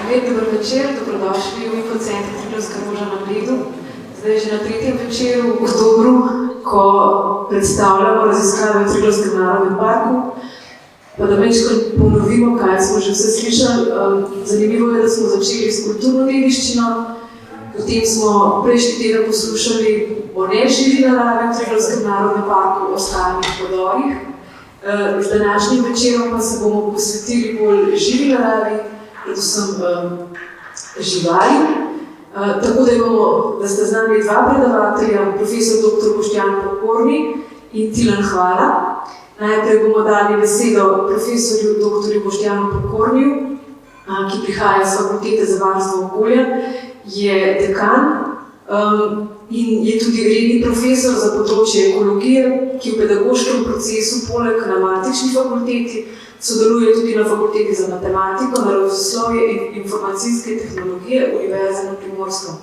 Lep dober večer, dobrodošli v Infocentru Triglavska roža na Bledu. Zdaj že na tretjem večeru v oktobru, ko predstavljamo raziskave v Triglavskem narodnem parku. Pa da večkrat ponovimo, kaj smo že vse slišali. Zanimivo je, da smo začeli s kulturno dediščino, potem smo prejšnji teden poslušali o neživi naravi v Triglavskem narodnem parku, o skalnih podorih. Z današnjim večerom pa se bomo posvetili bolj živi naravi, predvsem živali. Tako da sta z nami dva predavatelja, profesor dr. Boštjan Pokorni in Tilen Hvala. Najprej bomo dali besedo profesorju dr. Boštjanu Pokorniju, ki prihaja z Fakultete za varstvo okolja, je dekan in je tudi redni profesor za področje ekologije, ki v pedagoškem procesu poleg na matični fakulteti sodeluje tudi na Fakulteti za matematiko, naravoslovje in informacijske tehnologije Univerze na Primorskem.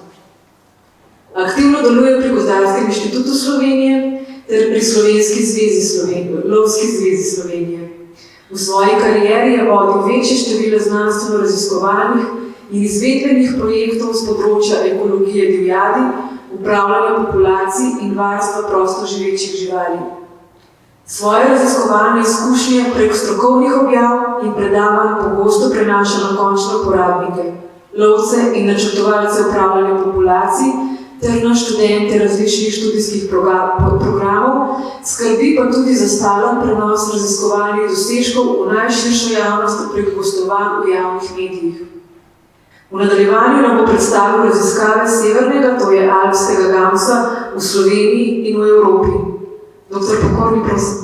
Aktivno deluje pri Gozdarskem inštitutu Slovenije ter pri Lovski zvezi Slovenije. V svoji karieri je vodil večje število znanstveno-raziskovalnih in izvedbenih projektov z področja ekologije divjadi, upravljanja populacij in varstva prosto živečih živali. Svoje raziskovalne izkušnje prek strokovnih objav in predavanj pogosto prenaša na končne uporabnike, lovce in načrtovalce upravljanja populacij ter na študente različnih študijskih programov, skrbi pa tudi za stalen prenos raziskovalnih dosežkov v najširšo javnost prek gostovanj v javnih medijih. V nadaljevanju nam bo predstavil raziskave severnega, to je alpskega gamsa v Sloveniji in v Evropi. Dr. Pokorni, prosim.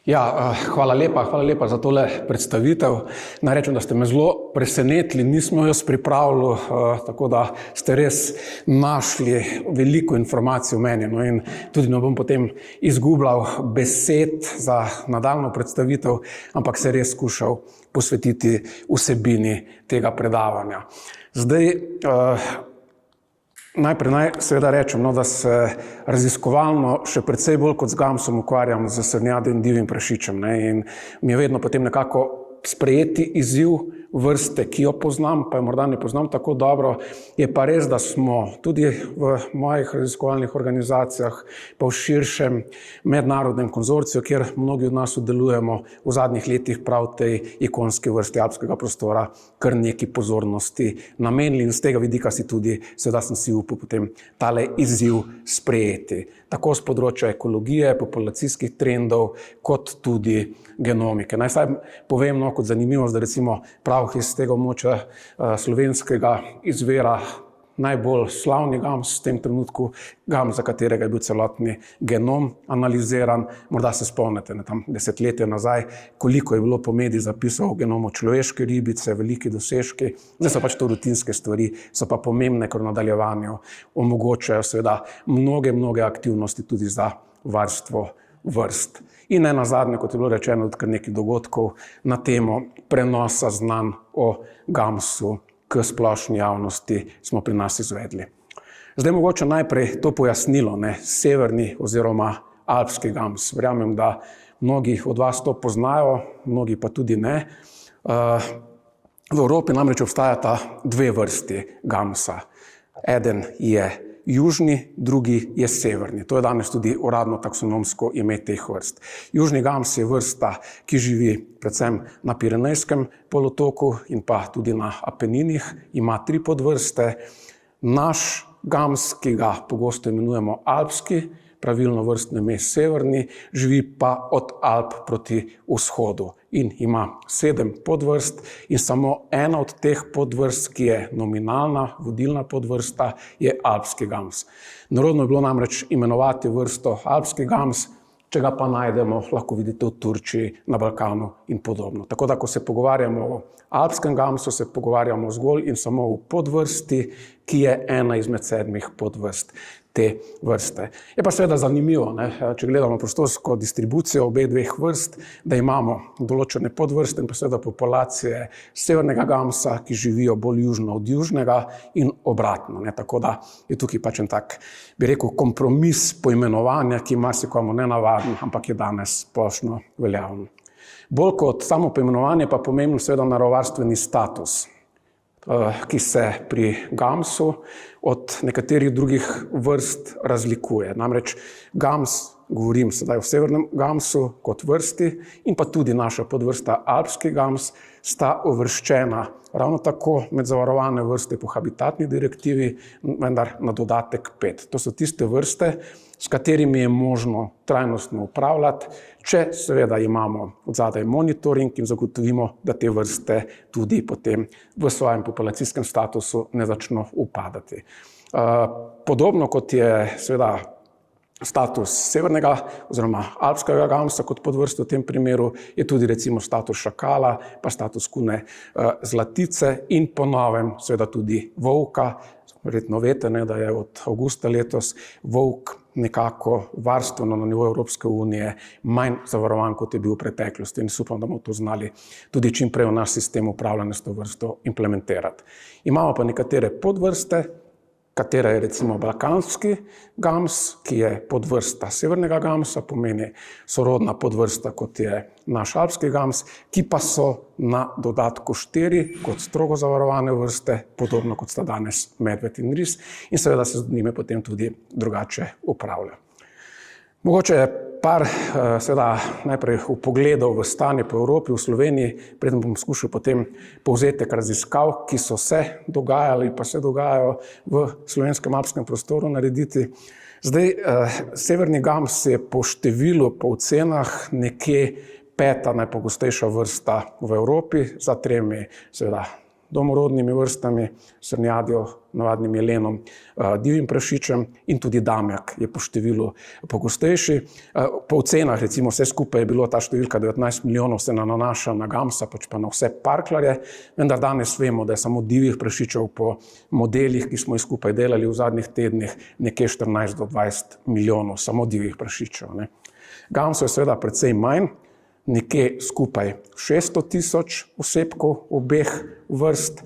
Ja, hvala lepa za tole predstavitev. Naj rečem, da ste me zelo presenetili, nismo jaz pripravili, tako da ste res našli veliko informacij o meni. No, in tudi ne bom potem izgubljal besed za nadaljnjo predstavitev, ampak se res skušal posvetiti vsebini tega predavanja. Zdaj, najprej naj seveda rečem, da se raziskovalno še precej bolj kot z gamsom ukvarjam z srnjadem divjim prašičem. In mi je vedno potem nekako sprejeti izziv vrste, ki jo poznam, pa jo morda ne poznam tako dobro. Je pa res, da smo tudi v mojih raziskovalnih organizacijah pa v širšem mednarodnem konzorciju, kjer mnogi od nas sodelujemo v zadnjih letih prav tej ikonski vrsti alpskega prostora, kar neki pozornosti namenili in z tega vidika si tudi, seveda sem si upal potem tale izziv sprejeti. Tako z področja ekologije, populacijskih trendov, kot tudi genomike. Naj saj povem kot zanimivost, da recimo prav iz tega območja slovenskega izvira najbolj slavni gams v tem trenutku, gams, za katerega je bil celotni genom analiziran. Morda se spomnite, tam desetletje nazaj, koliko je bilo po mediji zapisov o genomu človeške ribice, veliki dosežki. Zdaj so pač to rutinske stvari, so pa pomembne, ker v nadaljevanju omogočajo seveda mnoge aktivnosti tudi za varstvo vrst. In nenazadnje, kot je bilo rečeno, kar nekaj dogodkov na temo prenosa znanj o gamsu k splošni javnosti smo pri nas izvedli. Zdaj mogoče najprej to pojasnilo, severni oziroma alpski gams. Verjamem, da mnogi od vas to poznajo, mnogi pa tudi ne. V Evropi namreč obstajata dve vrsti gamsa. Eden je južni, drugi je severni. To je danes tudi uradno taksonomsko ime teh vrst. Južni gams je vrsta, ki živi predvsem na Pirenejskem polotoku in pa tudi na Apeninih. Ima 3 podvrste. Naš gams, ki ga pogosto imenujemo alpski, pravilno vrstno ime severni, živi pa od Alp proti vzhodu in ima 7 podvrst in samo ena od teh podvrst, ki je nominalna, vodilna podvrsta, je alpski gams. Narodno je bilo namreč imenovati vrsto alpski gams, če ga pa najdemo, lahko vidite v Turčiji, na Balkanu in podobno. Tako da, ko se pogovarjamo o alpskem gamsu, se pogovarjamo zgolj in samo v podvrsti, ki je ena izmed 7 podvrst. te vrste. Je pa seveda zanimivo, če gledamo prostorsko distribucijo obeh dveh vrst, da imamo določene podvrste in pa seveda populacije severnega gamsa, ki živijo bolj južno od južnega in obratno. Tako da je tukaj pač en tak, bi rekel, kompromis poimenovanja, ki marsikomu nenavaden, ampak je danes splošno veljaven. Bolj kot samo poimenovanje pa pomembno seveda naravovarstveni status, ki se pri gamsu od nekaterih drugih vrst razlikuje. Namreč gams, govorim sedaj o severnem gamsu kot vrsti in pa tudi naša podvrsta alpski gams, sta uvrščena ravno tako med zavarovane vrste po habitatni direktivi, vendar na dodatek 5. To so tiste vrste, s katerimi je možno trajnostno upravljati, če seveda imamo odzadaj monitoring in zagotovimo, da te vrste tudi potem v svojem populacijskem statusu ne začno upadati. Podobno kot je seveda status severnega oziroma alpskega gamsa kot podvrste v tem primeru, je tudi recimo status šakala, pa status kune zlatice in po novem seveda tudi volka. Verjetno veste, da je od avgusta letos volk nekako varstveno na nivoju Evropske unije manj zavarovan, kot je bil v preteklosti, in upam, da bomo to znali tudi čim prej v naš sistem upravljanja s to vrsto implementirati. Imamo pa nekatere podvrste, katera je recimo balkanski gams, ki je podvrsta severnega gamsa, pomeni sorodna podvrsta, kot je naš alpski gams, ki pa so na dodatku 4 kot strogo zavarovane vrste, podobno kot sta danes medved in ris, in seveda se z njimi potem tudi drugače upravlja. Mogoče par seveda najprej vpogledov v stanje po Evropi, v Sloveniji, preden bom skušal potem povzetek raziskav, ki so se dogajali pa se dogajajo v slovenskem alpskem prostoru narediti. Zdaj, severni gams je po številu, po ocenah, nekje 5. najpogostejša vrsta v Evropi, za 3 seveda domorodnimi vrstami, srnjadjo, navadnim jelenom, divjim prašičem in tudi damjak je po številu pogostejši. Po ocenah, recimo, vse skupaj je bilo ta številka 19 milijonov, se nanaša na gamsa, pač pa na vse parklarje, vendar danes vemo, da je samo divjih prašičev po modelih, ki smo jih skupaj delali v zadnjih tednih, nekje 14 do 20 milijonov, samo divjih prašičev. Gamsov je seveda precej manj, nekje skupaj 600 tisoč osebkov obeh vrst,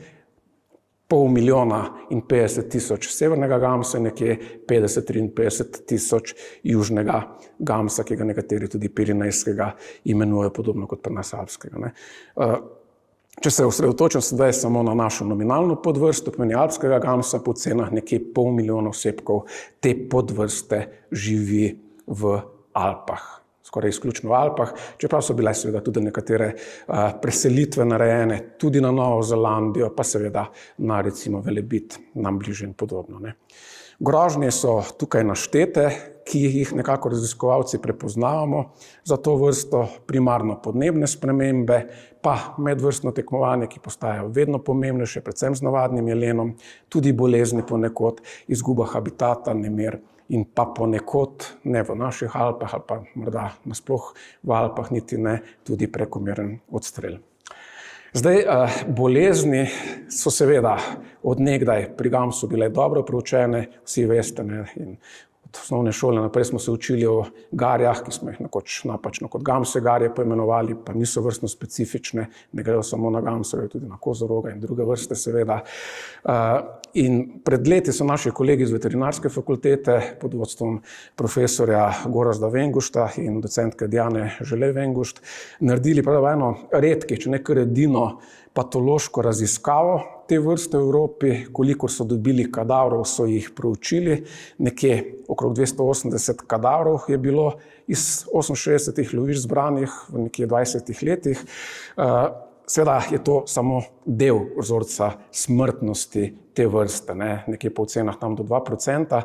550 tisoč severnega gamsa, nekje 50-53 tisoč južnega gamsa, ki ga nekateri tudi pirinejskega imenujejo podobno kot pri nas alpskega. Če se osredotočim sedaj samo na našo nominalno podvrsto, pomeni alpskega gamsa, po cenah nekje 500 000 osebkov te podvrste živi v Alpah. Skoraj izključno v Alpah, čeprav so bile seveda tudi nekatere preselitve narejene tudi na Novo Zelandijo, pa seveda na recimo Velebit, nam bliže in podobno. Grožnje so tukaj naštete, ki jih nekako raziskovalci prepoznavamo za to vrsto, primarno podnebne spremembe, pa medvrstno tekmovanje, ki postajajo vedno pomembnejše, predvsem z navadnim jelenom, tudi bolezni ponekod, izguba habitata, nemir in pa ponekod, ne v naših Alpah ali pa morda nasploh v Alpah niti ne, tudi prekomeren odstrel. Zdaj, bolezni so seveda od nekdaj pri gamsu bile dobro proučene, vsi veste, in od osnovne šole naprej smo se učili o garjah, ki smo jih nekoč napačno kot gamse garje poimenovali, pa niso vrstno specifične, ne grejo samo na gamsove, tudi na kozoroga in druge vrste seveda. In pred leti so naši kolegi z veterinarske fakultete pod vodstvom profesorja Gorazda Vengušta in docentke Diane Žele Vengušt naredili prav eno redki, če ne kar edino patološko raziskavo te vrste v Evropi, kolikor so dobili kadavrov, so jih proučili, nekje okrog 280 kadavrov je bilo iz 68 lovišč zbranih v nekje 20 letih. Seveda je to samo del vzorca smrtnosti te vrste, nekje po ocenah tam do 2%.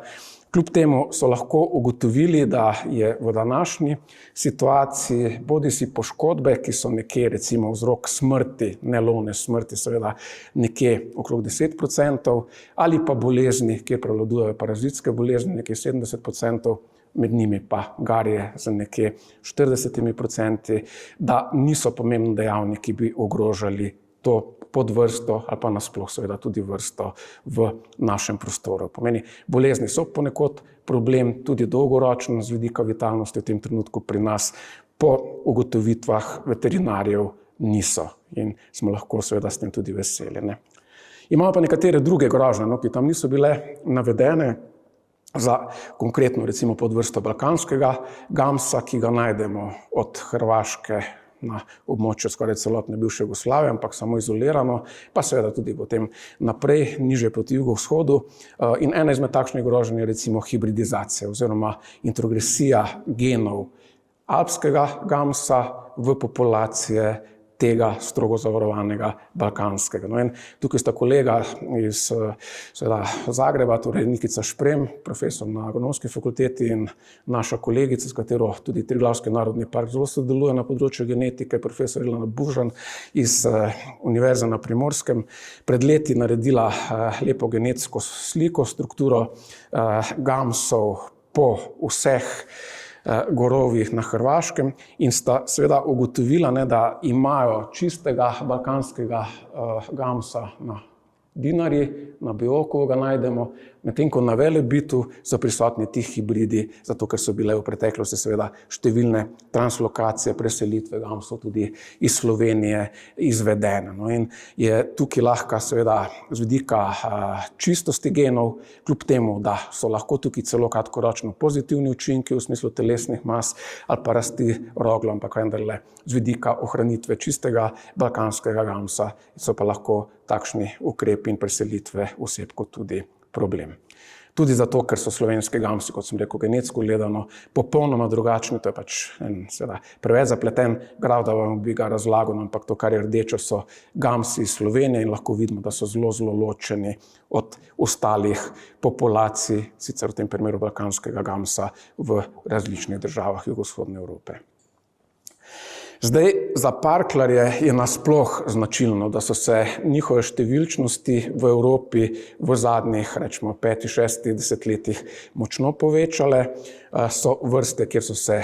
Kljub temu so lahko ugotovili, da je v današnji situaciji bodisi poškodbe, ki so nekje recimo vzrok smrti, nelovne smrti, seveda nekje okrog 10%, ali pa bolezni, kjer prevladujejo parazitske bolezni, nekje 70%, med njimi pa garje za nekje 40%, da niso pomembni dejavniki, ki bi ogrožali to podvrsto ali pa nasploh seveda tudi vrsto v našem prostoru. Pomeni, bolezni so ponekod problem tudi dolgoročno z vidika vitalnosti v tem trenutku pri nas, po ugotovitvah veterinarjev niso in smo lahko seveda s tem tudi veseli. Ne. Imamo pa nekatere druge grožnje, ki tam niso bile navedene, za konkretno recimo podvrsto balkanskega gamsa, ki ga najdemo od Hrvaške na območju skoraj celotne bivše Jugoslavije, ampak samo izolirano, pa seveda tudi potem naprej, nižje proti jugovzhodu. In ena izmed takšnih groženj je recimo hibridizacija oziroma introgresija genov alpskega gamsa v populacije tega strogo zavarovanega balkanskega. No in tukaj sta kolega iz Zagreba, torej Nikica Šprem, profesor na Agronomski fakulteti in naša kolegica, s katero tudi Triglavski narodni park zelo sodeluje na področju genetike, profesor Ilona Bužan iz Univerze na Primorskem, pred leti naredila lepo genetsko sliko, strukturo gamsov po vseh gorovih na Hrvaškem in sta seveda ugotovila, da imajo čistega balkanskega gamsa na Dinarji, na Biokovu ga najdemo, medtem ko na Velebitu so prisotni ti hibridi, zato ker so bile v preteklosti seveda številne translokacije, preselitve gamsov tudi iz Slovenije izvedene. No in je tukaj lahko seveda z vidika čistosti genov, kljub temu, da so lahko tukaj celo kratkoročno pozitivni učinki v smislu telesnih mas ali pa rasti roglo, ampak vendarle z vidika ohranitve čistega balkanskega gamsa so pa lahko takšni ukrepi in preselitve osebkov tudi problem. Tudi zato, ker so slovenski gamsi, kot sem rekel, genetsko gledano, popolnoma drugačni. To je pač preveč zapleten graf, da vam bi ga razlagal, ampak to, kar je rdečo, so gamsi iz Slovenije in lahko vidimo, da so zelo, zelo ločeni od ostalih populacij, sicer v tem primeru balkanskega gamsa v različnih državah jugovzhodne Evrope. Zdaj, za parklarje je nasploh značilno, da so se njihove številčnosti v Evropi v zadnjih, rečemo, 5-6 desetletjih močno povečale. So vrste, kjer so se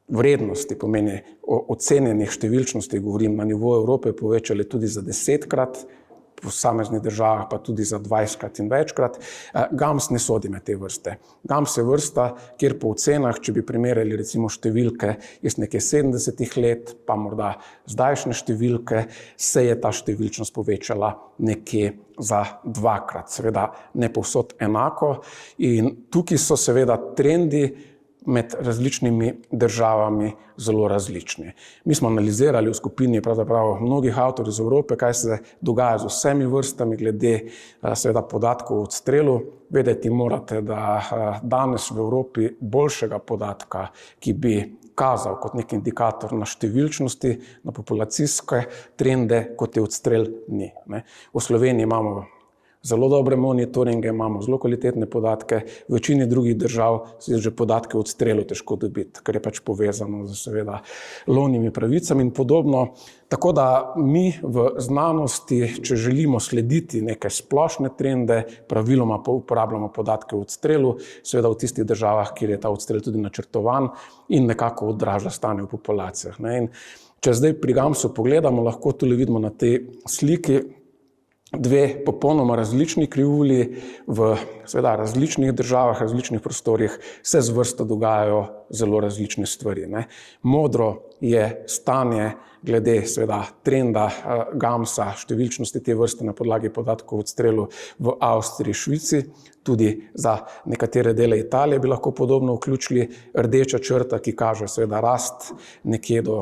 vrednosti, pomeni ocenjenih številčnosti, govorim na nivoju Evrope, povečale tudi za 10-krat, v posameznih državah pa tudi za 20-krat in večkrat. Gams ne sodi med te vrste. Gams je vrsta, kjer po ocenah, če bi primerjali recimo številke iz nekje 70 let, pa morda zdajšnje številke, se je ta številčnost povečala nekje za 2-krat. Seveda ne povsod enako in tukaj so seveda trendi med različnimi državami zelo različni. Mi smo analizirali v skupini pravzaprav mnogih avtorjev iz Evrope, kaj se dogaja z vsemi vrstami glede seveda podatkov o odstrelu. Vedeti morate, da danes v Evropi boljšega podatka, ki bi kazal kot nek indikator na številčnosti, na populacijske trende, kot je odstrel, ni. V Sloveniji imamo zelo dobre monitoringe, imamo zelo kvalitetne podatke, v večini drugih držav se že podatke o odstrelu težko dobiti, ker je pač povezano z seveda lovnimi pravicami in podobno. Tako da mi v znanosti, če želimo slediti neke splošne trende, praviloma uporabljamo podatke o odstrelu, seveda v tistih državah, kjer je ta odstrel tudi načrtovan in nekako odraža stanje v populacijah. In če zdaj pri gamsu pogledamo, lahko tudi vidimo na tej sliki dve popolnoma različni krivulji v seveda različnih državah, različnih prostorih se z vrsto dogajajo zelo različne stvari. Modro je stanje glede seveda trenda gamsa, številčnosti te vrste na podlagi podatkov o odstrelu v Avstriji, Švici, tudi za nekatere dele Italije bi lahko podobno vključili. Rdeča črta, ki kaže seveda rast nekje do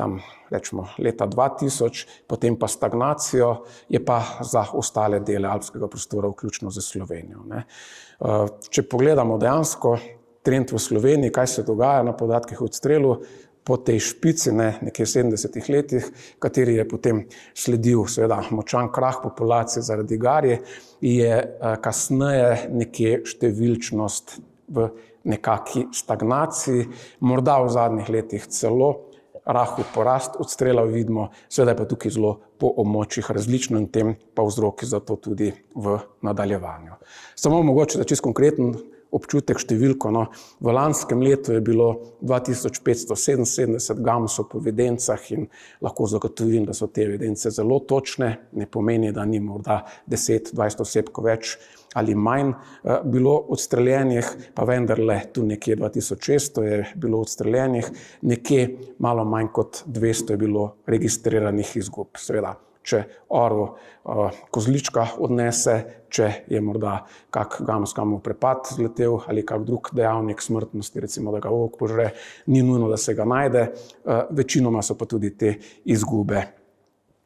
tam rečemo leta 2000, potem pa stagnacijo, je pa za ostale dele alpskega prostora, vključno z Slovenijo. Če pogledamo dejansko trend v Sloveniji, kaj se dogaja na podatkih o odstrelu, po tej špici, nekje 70 letih, kateri je potem sledil seveda močan krah populacije zaradi garje, je kasneje nekje številčnost v nekaki stagnaciji, morda v zadnjih letih celo rahel porast odstrela vidimo, seveda je pa tukaj zelo po območjih različno in tem pa vzroki za to tudi v nadaljevanju. Samo mogoče, da čisto konkreten občutek številko. No, v lanskem letu je bilo 2577 gamsov po evidencah in lahko zagotovim, da so te evidence zelo točne. Ne pomeni, da ni morda 10-20 osebkov več ali manj bilo odstreljenih, pa vendarle tu nekje 2600 je bilo odstreljenih, nekje malo manj kot 200 je bilo registriranih izgub. Seveda, če orel kozlička odnese, če je morda kak gams kam v prepad zletel ali kak drug dejavnik smrtnosti, recimo da ga volk požre, ni nujno, da se ga najde. Večinoma so pa tudi te izgube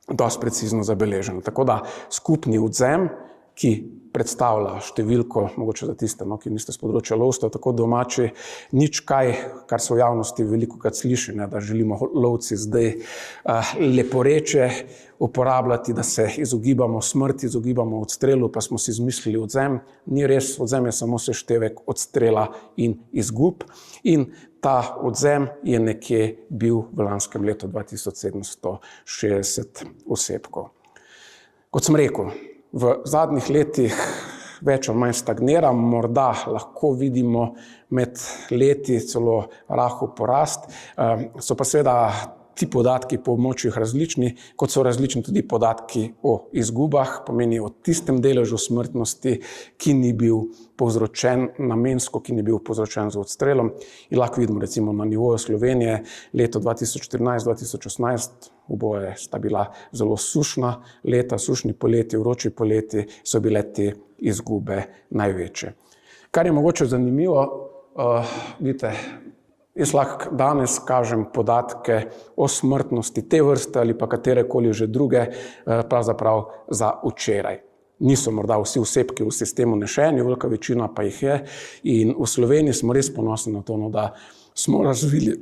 dosti precizno zabeležene. Tako da skupni odvzem, ki predstavlja številko, mogoče za tiste, ki niste s področja lovstva, tako domači, nič kaj, kar se v javnosti velikokrat sliši, da želimo lovci zdaj leporeče uporabljati, da se izogibamo smrti, izogibamo odstrelu, pa smo si izmislili odvzem. Ni res, odvzem je samo seštevek odstrela in izgub. In ta odvzem je nekje bil v lanskem letu 2760 osebkov. Kot sem rekel, v zadnjih letih več ali manj stagnira, morda lahko vidimo med leti celo rahel porast, so pa seveda ti podatki po območjih različni, kot so različni tudi podatki o izgubah, pomeni o tistem deležu smrtnosti, ki ni bil povzročen namensko, ki ni bil povzročen z odstrelom. In lahko vidimo recimo na nivoju Slovenije leto 2014-2018, oboje sta bila zelo sušna leta, sušni poleti, vroči poleti, so bile te izgube največje. Kar je mogoče zanimivo, vidite, jaz lahko danes kažem podatke o smrtnosti te vrste ali pa katerekoli že druge, pravzaprav za včeraj. Niso morda vsi osebki v sistemu nešeni, velika večina pa jih je. In v Sloveniji smo res ponosni na to, da smo razvili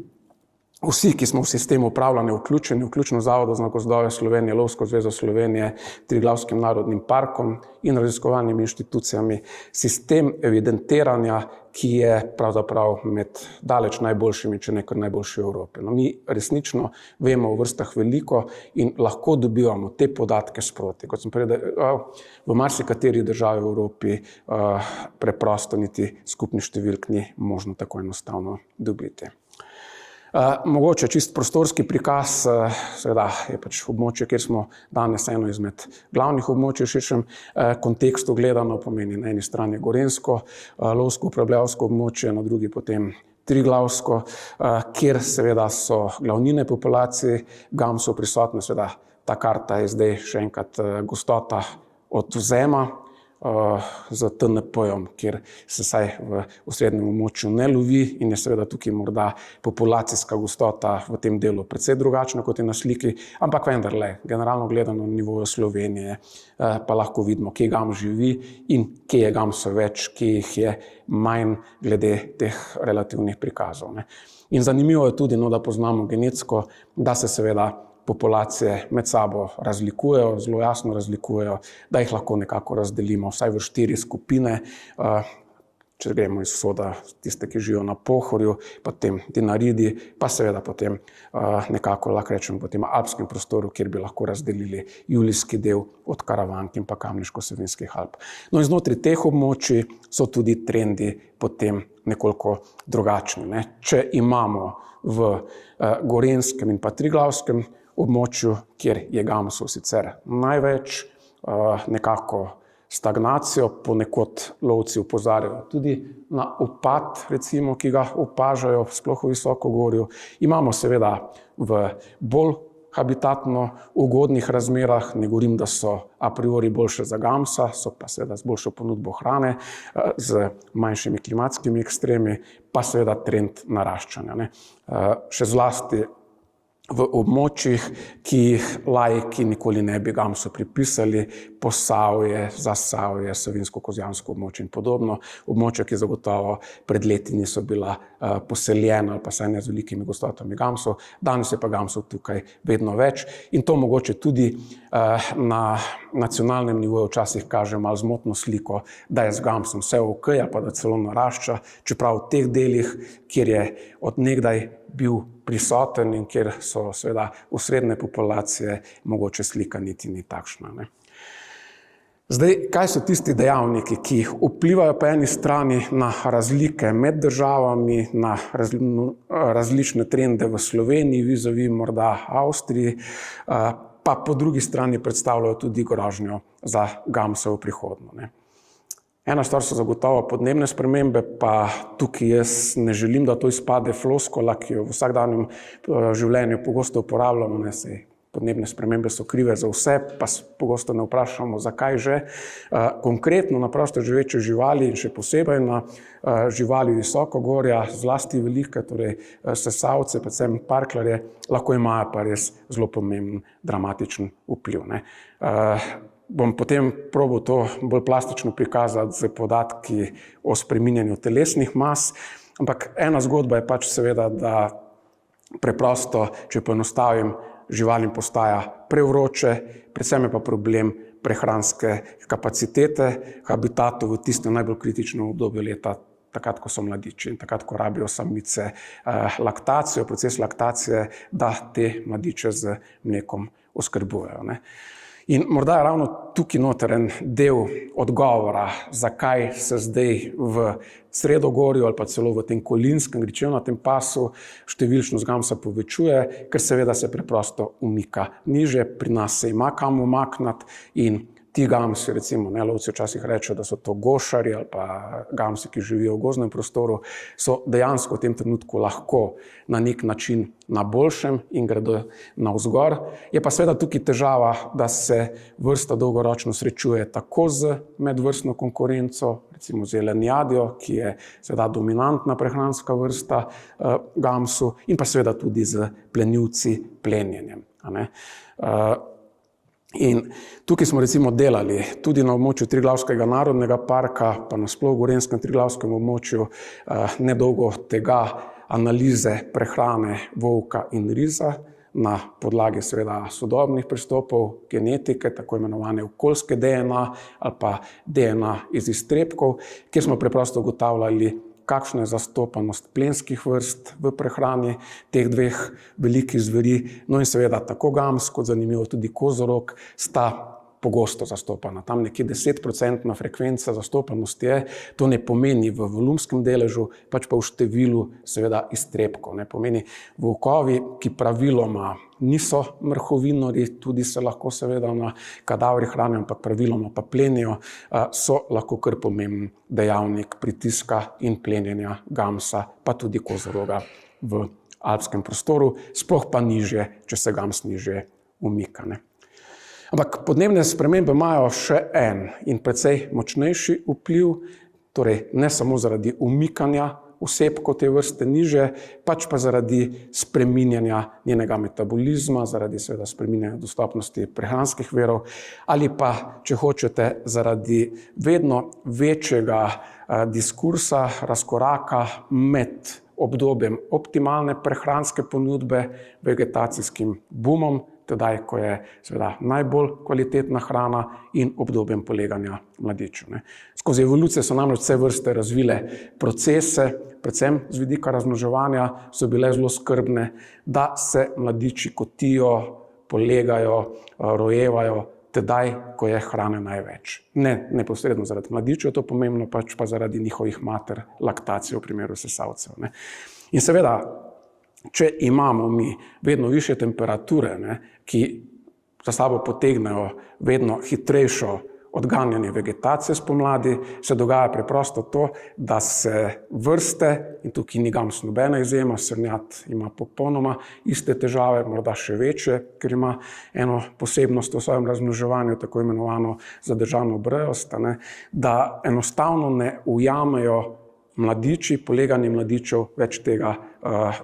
vsi, ki smo v sistemu upravljanja vključeni, vključno Zavodu za gozdove Slovenije, Lovsko zvezo Slovenije, Triglavskim narodnim parkom in raziskovalnimi inštitucijami, sistem evidentiranja, ki je pravzaprav med daleč najboljšimi, če ne kar najboljši v Evropi. No, mi resnično vemo o vrstah veliko in lahko dobivamo te podatke sproti. Kot sem povedal, v marsikateri državi v Evropi preprosto niti skupni številk ni možno tako enostavno dobiti. Mogoče čist prostorski prikaz, seveda je pač območje, kjer smo danes eno izmed glavnih območij v širšem kontekstu gledano, pomeni na eni strani gorenjsko, lovsko upravljavsko območje, na drugi potem triglavsko, kjer seveda so glavnine populacij gamsov prisotne. Seveda ta karta je zdaj še enkrat gostota odvzema z TNP-jem, kjer se saj v osrednjem območju ne lovi in je seveda tukaj morda populacijska gostota v tem delu precej drugačna kot je na sliki, ampak vendarle, generalno gledano na nivoju Slovenije, pa lahko vidimo, kje gams živi in kje je gamsov več, kje jih je manj glede teh relativnih prikazov. In zanimivo je tudi, da poznamo genetsko, da se seveda populacije med sabo razlikujejo, zelo jasno razlikujejo, da jih lahko nekako razdelimo vsaj v 4 skupine. Če gremo iz vzhoda, tiste, ki živijo na Pohorju, potem Dinaridi, pa seveda potem nekako lahko rečemo po tem alpskem prostoru, kjer bi lahko razdelili julijski del od Karavank in pa Kamniško-Savinjskih Alp. No in znotraj teh območij so tudi trendi potem nekoliko drugačni. Če imamo v gorenjskem in pa triglavskem območju, kjer je gamsov sicer največ, nekako stagnacijo, ponekod lovci opozarjajo tudi na upad, recimo, ki ga opažajo sploh v visokogorju. Imamo seveda v bolj habitatno ugodnih razmerah, ne govorim, da so a priori boljše za gamsa, so pa seveda z boljšo ponudbo hrane, z manjšimi klimatskimi ekstremi, pa seveda trend naraščanja. Še zlasti v območjih, ki jih laiki nikoli ne bi gamsu pripisali, Posavje, Zasavje, Savinjsko-Kozjansko območje in podobno, območja, ki zagotovo pred leti niso bila poseljena ali pa saj ne z velikimi gostotami gamsov, danes je pa gamsov tukaj vedno več in to mogoče tudi na nacionalnem nivoju včasih kaže malo zmotno sliko, da je z gamsom vse ok, pa da celo narašča, čeprav v teh delih, kjer je od nekdaj bil prisoten in kjer so seveda osrednje populacije, mogoče slika niti ni takšna. Zdaj, kaj so tisti dejavniki, ki vplivajo po eni strani na razlike med državami, na različne trende v Sloveniji, vizavi morda Avstriji, pa po drugi strani predstavljajo tudi grožnjo za Gamsovo prihodnjo. Ena stvar so zagotovo podnebne spremembe, pa tukaj jaz ne želim, da to izpade floskola, ki jo v vsakdanjem življenju pogosto uporabljamo. Podnebne spremembe so krive za vse, pa pogosto ne vprašamo, zakaj že. Konkretno na prosto živeče živali in še posebej na živali visokogorja, zlasti velike, torej sesavce, predvsem parklarje, lahko imajo pa res zelo pomemben dramatičen vpliv. Bom potem probal to bolj plastično prikazati z podatki o spreminjanju telesnih mas, ampak ena zgodba je pač seveda, da preprosto, če poenostavim, živalim postaja prevroče, predvsem je pa problem prehranske kapacitete habitatov v tistem najbolj kritičnem obdobju leta, takrat, ko so mladiči in takrat, ko rabijo samice laktacijo, proces laktacije, da te mladiče z mlekom oskrbujejo. In morda je ravno tukaj noter en del odgovora, zakaj se zdaj v Sredogorju ali pa celo v tem kolinskem gričevnatem pasu številčnost gamsa povečuje, ker seveda se preprosto umika niže, pri nas se ima kam umakniti in ti gamsi, recimo, lovci včasih rečejo, da so to gošari ali pa gamsi, ki živijo v gozdnem prostoru, so dejansko v tem trenutku lahko na nek način na boljšem in gredo navzgor. Je pa seveda tukaj težava, da se vrsta dolgoročno srečuje tako z medvrstno konkurenco, recimo z jelenjadjo, ki je seveda dominantna prehranska vrsta gamsu, in pa seveda tudi z plenilci plenjenjem. In tukaj smo recimo delali tudi na območju Triglavskega narodnega parka, pa nasploh v Gorenjskem triglavskem območju, nedolgo tega analize prehrane volka in riza na podlagi seveda sodobnih pristopov genetike, tako imenovane okoljske DNA ali pa DNA iz iztrebkov, kjer smo preprosto ugotavljali, kakšna je zastopanost plenskih vrst v prehrani teh dveh velikih zveri. No in seveda tako gams kot zanimivo tudi kozorog sta pogosto zastopana. Tam nekje 10% frekvenca zastopanosti je. To ne pomeni v volumskem deležu, pač pa v številu seveda iztrebkov. Ne pomeni volkovi, ki praviloma niso mrhovinori, tudi se lahko seveda na kadavrih hranijo, ampak praviloma pa plenijo, so lahko kar pomemben dejavnik pritiska in plenjenja gamsa, pa tudi kozoroga v alpskem prostoru, sploh pa nižje, če se gams nižje umika. Ampak podnebne spremembe imajo še en in precej močnejši vpliv, torej ne samo zaradi umikanja osebkov te vrste niže, pač pa zaradi spreminjanja njenega metabolizma, zaradi seveda spreminjanja dostopnosti prehranskih virov ali pa, če hočete, zaradi vedno večjega diskursa, razkoraka med obdobjem optimalne prehranske ponudbe, vegetacijskim bumom, tedaj, ko je seveda najbolj kvalitetna hrana, in obdobjem poleganja mladičev. Skozi evolucijo so namreč vse vrste razvile procese, predvsem z vidika razmnoževanja so bile zelo skrbne, da se mladiči kotijo, polegajo, rojevajo, tedaj, ko je hrane največ. Ne neposredno zaradi mladičev, to je pomembno, pač pa zaradi njihovih mater, laktacije v primeru sesavcev. In seveda, če imamo mi vedno višje temperature, ki za sabo potegnejo vedno hitrejšo odganjanje vegetacije spomladi, se dogaja preprosto to, da se vrste, in tukaj ni gams nobena izjema, srnjad ima popolnoma iste težave, morda še večje, ker ima eno posebnost v svojem razmnoževanju, tako imenovano zadržano brjost, da enostavno ne ujamejo mladiči, poleganje mladičev več tega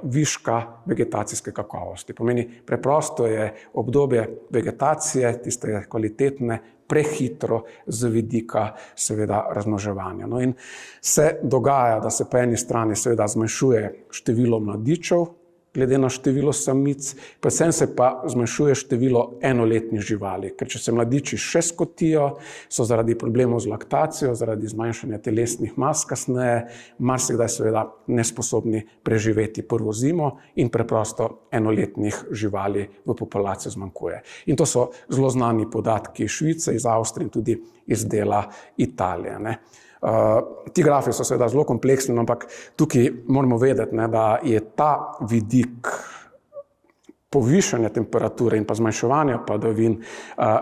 viška vegetacijske kakovosti. Pomeni, preprosto je obdobje vegetacije, tiste kvalitetne, prehitro z vidika seveda razmnoževanja. No in se dogaja, da se po eni strani seveda zmanjšuje število mladičev glede na število samic, predvsem se pa zmanjšuje število enoletnih živali, ker če se mladiči še skotijo, so zaradi problemov z laktacijo, zaradi zmanjšanja telesnih mas kasneje, marsikdaj seveda nesposobni preživeti prvo zimo in preprosto enoletnih živali v populaciji zmanjkuje. In to so zelo znani podatki iz Švice, iz Avstrije in tudi iz dela Italije, ne. Ti grafi so seveda zelo kompleksni, ampak tukaj moramo vedeti, ne, da je ta vidik povišanja temperature in pa zmanjševanja padavin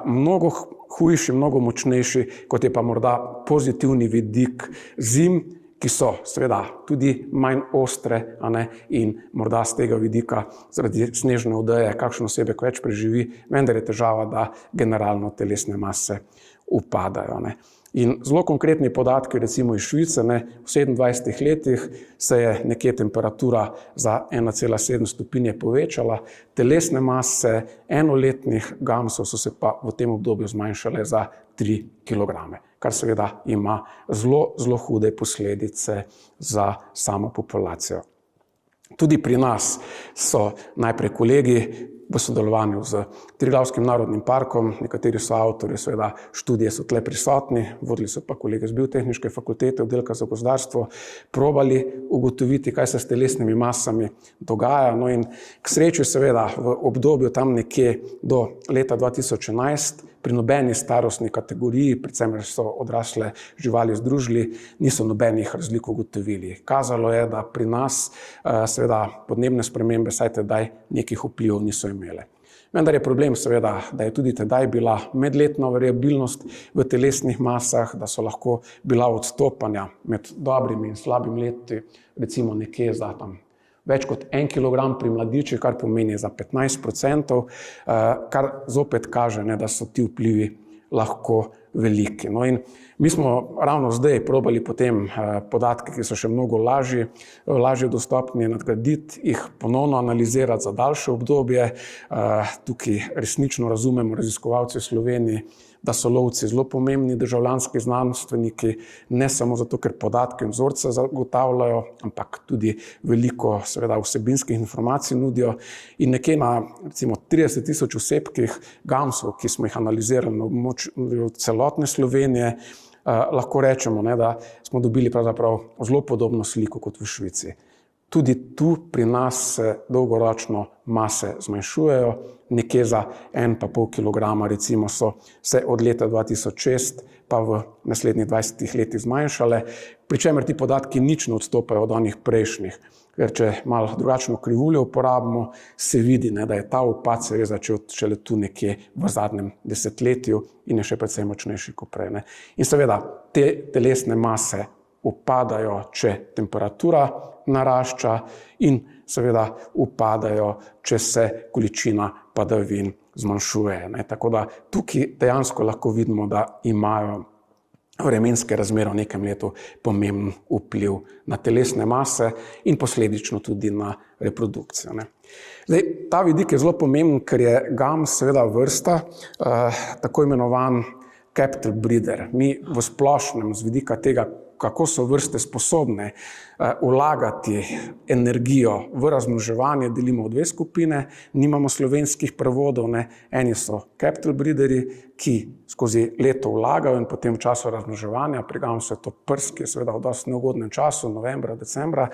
mnogo hujši, mnogo močnejši, kot je pa morda pozitivni vidik zim, ki so seveda tudi manj ostre, a ne, in morda z tega vidika zaradi snežne odeje kakšen osebek več preživi, vendar je težava, da generalno telesne mase upadajo, ne. In zelo konkretni podatki, recimo iz Švice, ne, v 27 letih se je nekje temperatura za 1,7 stopinje povečala, telesne mase enoletnih gamsov so se pa v tem obdobju zmanjšale za 3 kilograme, kar seveda ima zelo, zelo hude posledice za samo populacijo. Tudi pri nas so najprej kolegi v sodelovanju z Triglavskim narodnim parkom, nekateri so avtorji, seveda študije so tle prisotni, vodili so pa kolege z Biotehniške fakultete, oddelka za gozdarstvo, probali ugotoviti, kaj se s telesnimi masami dogaja. No in k sreči seveda v obdobju tam nekje do leta 2011 pri nobeni starostni kategoriji, predvsem so odrasle živali združili, niso nobenih razlik ugotovili. Kazalo je, da pri nas seveda podnebne spremembe saj tedaj nekih vplivov niso imele. Vendar je problem seveda, da je tudi tedaj bila medletna variabilnost v telesnih masah, da so lahko bila odstopanja med dobrimi in slabimi leti, recimo nekje za tam več kot 1 kilogram pri mladičih, kar pomeni za 15%, kar zopet kaže, ne, da so ti vplivi lahko veliki. No in mi smo ravno zdaj probali potem podatke, ki so še mnogo lažje dostopni, nadgraditi, jih ponovno analizirati za daljše obdobje. Tukaj resnično razumemo raziskovalci v Sloveniji, da so lovci zelo pomembni državljanski znanstveniki, ne samo zato, ker podatke in vzorce zagotavljajo, ampak tudi veliko seveda vsebinskih informacij nudijo. In nekje na recimo 30.000 osebkih gamsov, ki smo jih analizirali na območju celotne Slovenije, lahko rečemo, ne, da smo dobili pravzaprav zelo podobno sliko kot v Švici. Tudi tu pri nas se dolgoročno mase zmanjšujejo, nekje za 1,5 kilograma recimo so se od leta 2006 pa v naslednjih 20 letih zmanjšale, pri čemer ti podatki nič ne odstopajo od onih prejšnjih. Ker če malo drugačno krivuljo uporabimo, se vidi, ne, da je ta upad se je začel šele tu nekje v zadnjem desetletju in je še precej močnejši kot prej, ne. In seveda te telesne mase upadajo, če temperatura narašča in seveda upadajo, če se količina padavin zmanjšuje, ne. Tako da tukaj dejansko lahko vidimo, da imajo vremenske razmere v nekem letu pomemben vpliv na telesne mase in posledično tudi na reprodukcijo, ne. Zdaj, ta vidik je zelo pomemben, ker je gams seveda vrsta, tako imenovan captive breeder. Mi v splošnem z vidika tega, kako so vrste sposobne vlagati energijo v razmnoževanje, delimo v dve skupine, nimamo slovenskih prevodov, ne. Eni so captive breederji, ki skozi leto vlagajo in potem v času razmnoževanja, pri gamsu je to prs, ki je seveda v dosti neugodnem času, novembra, decembra,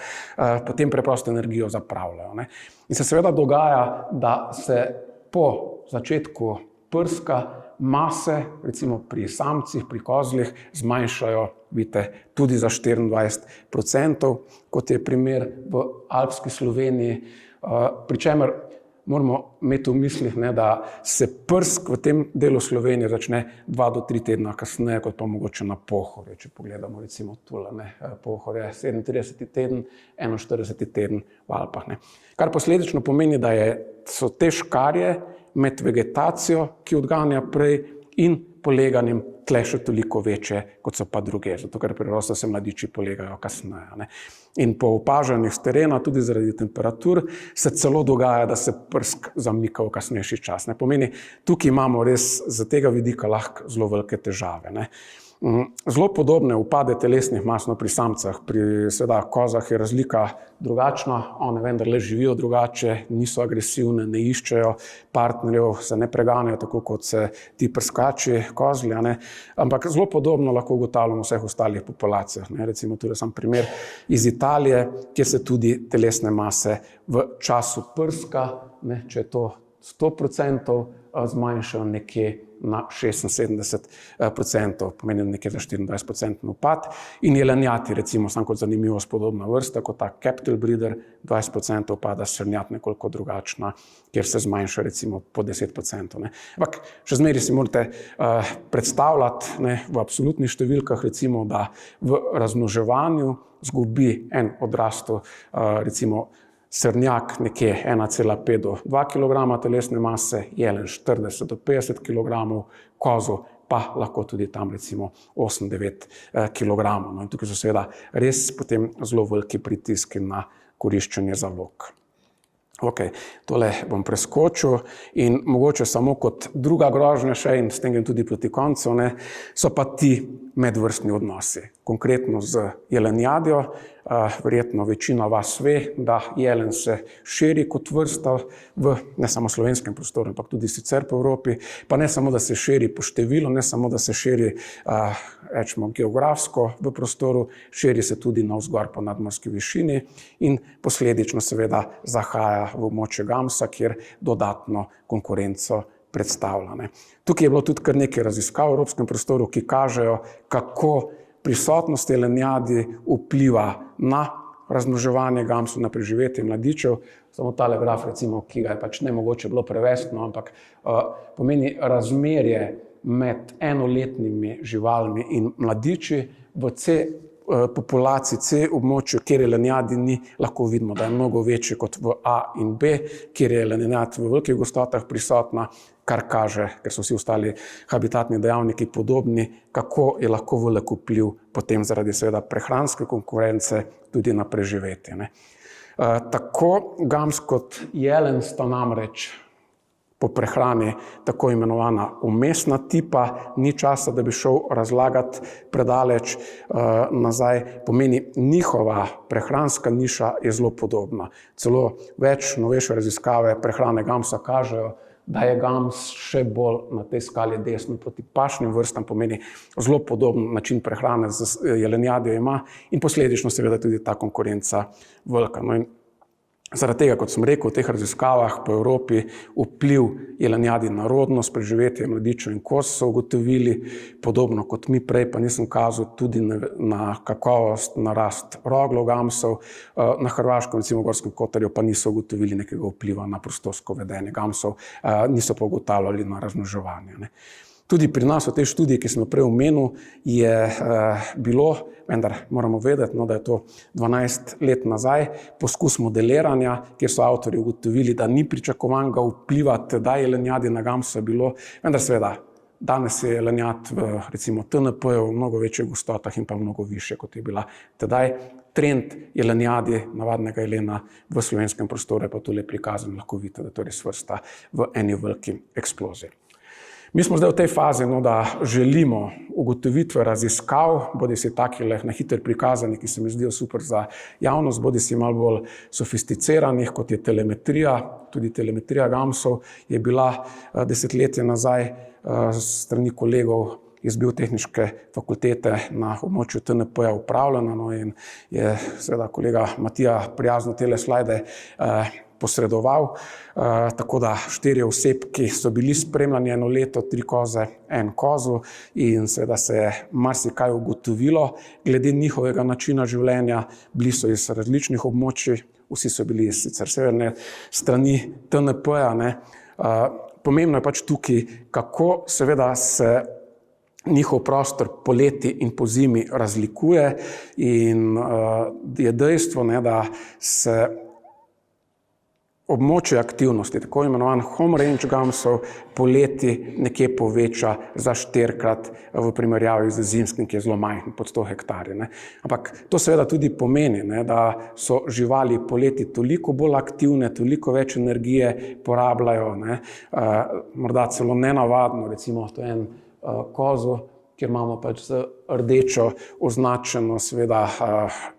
potem preprosto energijo zapravljajo, ne. In se seveda dogaja, da se po začetku prska mase, recimo pri samcih, pri kozlih, zmanjšajo, vidite, tudi za 24%, kot je primer v alpski Sloveniji, pri čemer moramo imeti v mislih, ne, da se prsk v tem delu Slovenije začne 2 do 3 tedna kasneje, kot pa mogoče na Pohorju, če pogledamo recimo tule, ne, Pohorje 37. teden, 41. teden v Alpah, ne. Kar posledično pomeni, da so te škarje med vegetacijo, ki odganja prej, in poleganjem tle še toliko večje, kot so pa druge, zato ker preprosto se mladiči polegajo kasneje, ne. In po opažanjih s terena, tudi zaradi temperatur, se celo dogaja, da se prsk zamika v kasnejši čas, ne. Pomeni, tukaj imamo res z tega vidika lahko zelo velike težave, ne. Zelo podobne upade telesnih mas pri samcah, pri seveda kozah je razlika drugačna, one vendarle živijo drugače, niso agresivne, ne iščejo partnerjev, se ne preganjajo tako kot se ti prskači kozli, ampak zelo podobno lahko ugotavljamo v vseh ostalih populacijah. Recimo tudi sam primer iz Italije, kjer se tudi telesne mase v času prska, če je to 100%, zmanjšajo nekje na 76%, pomeni nekje za 24% upad. In jelenjati, recimo, sam kot zanimivost podobna vrsta, kot ta capital breeder, 20% upada, srnjat nekoliko drugačna, kjer se zmanjša recimo po 10%. Ampak še zmeraj si morate predstavljati v absolutnih številkah, recimo, da v razmnoževanju zgubi en odrastel, recimo, srnjak nekje 1,5 do 2 kg telesne mase, jelen 40 do 50 kg, kozo pa lahko tudi tam recimo 8-9 kg. In tukaj so seveda res potem zelo veliki pritiski na koriščenje zalog. Ok, tole bom preskočil in mogoče samo kot druga grožnja še in s tem tudi proti koncu, so pa ti medvrstni odnosi. Konkretno z jelenjadjo, verjetno večina vas ve, da jelen se širi kot vrsta v ne samo slovenskem prostoru, ampak tudi sicer po Evropi, pa ne samo, da se širi po številu, ne samo, da se širi rečemo geografsko v prostoru, širi se tudi navzgor po nadmorski višini in posledično seveda zahaja v območje gamsa, kjer dodatno konkurenco predstavlja. Tukaj je bilo tudi kar nekaj raziskav v evropskem prostoru, ki kažejo, kako prisotnost jelenjadi vpliva na razmnoževanje gamsov, na preživetje mladičev. Samo tale graf, recimo, ki ga je pač nemogoče bilo prevesti, ampak pomeni razmerje med enoletnimi živalmi in mladiči v populaciji C območju, kjer jelenjadi ni, lahko vidimo, da je mnogo večji kot v A in B, kjer je jelenjad v velikih gostotah prisotna, kar kaže, ker so vsi ostali habitatni dejavniki podobni, kako je lahko velik vpliv potem zaradi seveda prehranske konkurence tudi na preživetje. Tako gams kot jelen sta namreč po prehrani tako imenovana umestna tipa, ni časa, da bi šel razlagati predaleč nazaj, pomeni njihova prehranska niša je zelo podobna. Celo več novejše raziskave prehrane gamsa kažejo, da je gams še bolj na tej skali desno proti pašnim vrstam, pomeni zelo podoben način prehrane z jelenjadjo ima in posledično seveda tudi ta konkurenca velika. Zaradi tega, kot sem rekel, v teh raziskavah po Evropi vpliv jelenjadi na rodnost, preživetje mladičev in koz so ugotovili, podobno kot mi prej, pa nisem kazal tudi na kakovost, na rast roglov gamsov. Na Hrvaškem, recimo v Gorskem Kotarju, pa niso ugotovili nekega vpliva na prostorsko vedenje gamsov, niso pa ugotavljali na razmnoževanje. Tudi pri nas v tej študiji, ki sem jo prej omenil, je bilo, vendar moramo vedeti, da je to 12 let nazaj, poskus modeliranja, kjer so avtorji ugotovili, da ni pričakovanega vpliva tedaj jelenjadi na gamsa bilo, vendar seveda danes je jelenjad v recimo TNP-ju v mnogo večjih gostotah in pa mnogo više, kot je bila tedaj. Trend jelenjadi, navadnega jelena v slovenskem prostoru je pa tule prikazan, lahko vidite, da to res vrsta v eni veliki eksploziji. Mi smo zdaj v tej fazi, da želimo ugotovitve raziskav, bodi si takih na hitro prikazani, ki se mi zdijo super za javnost, bodi si malo bolj sofisticiranih, kot je telemetrija. Tudi telemetrija gamsov je bila desetletje nazaj strani kolegov iz Biotehniške fakultete na območju TNP-ja upravljena, in je seveda kolega Matija prijazno tele slajde posredoval, tako da 4 osebki so bili spremljani 1 leto, 3 koze, 1 kozu in seveda se je marsikaj ugotovilo glede njihovega načina življenja, bili so iz različnih območij, vsi so bili iz sicer severne strani TNP-ja. Pomembno je pač tukaj, kako seveda se njihov prostor poleti in po zimi razlikuje in je dejstvo, da se območje aktivnosti, tako imenovan home range gamsov, poleti nekje poveča za 4-krat v primerjavi z zimskim, ki je zelo majhen, pod 100 hektarji. Ampak to seveda tudi pomeni, da so živali poleti toliko bolj aktivne, toliko več energije porabljajo, morda celo nenavadno, recimo to en kozo, kjer imamo pač z rdečo označeno seveda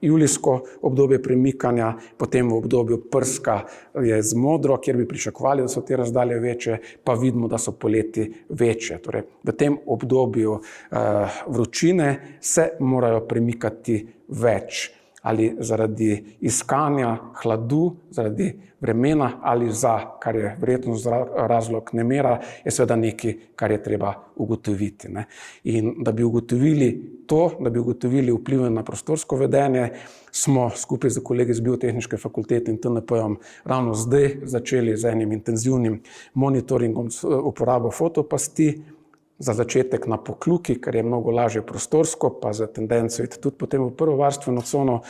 julijsko obdobje premikanja, potem v obdobju prska je z modro, kjer bi pričakovali, da so te razdalje večje, pa vidimo, da so poleti večje. Torej, v tem obdobju vročine se morajo premikati več, ali zaradi iskanja hladu, zaradi vremena ali kar je verjetno razlog nemira, je seveda nekaj, kar je treba ugotoviti. Ne. In da bi ugotovili to, da bi ugotovili vplive na prostorsko vedenje, smo skupaj z kolegi z Biotehniške fakultete in TNP-jem ravno zdaj začeli z enim intenzivnim monitoringom uporabo fotopasti, za začetek na Pokljuki, ker je mnogo lažje prostorsko, pa za tendenco iti tudi potem v prvo varstveno cono.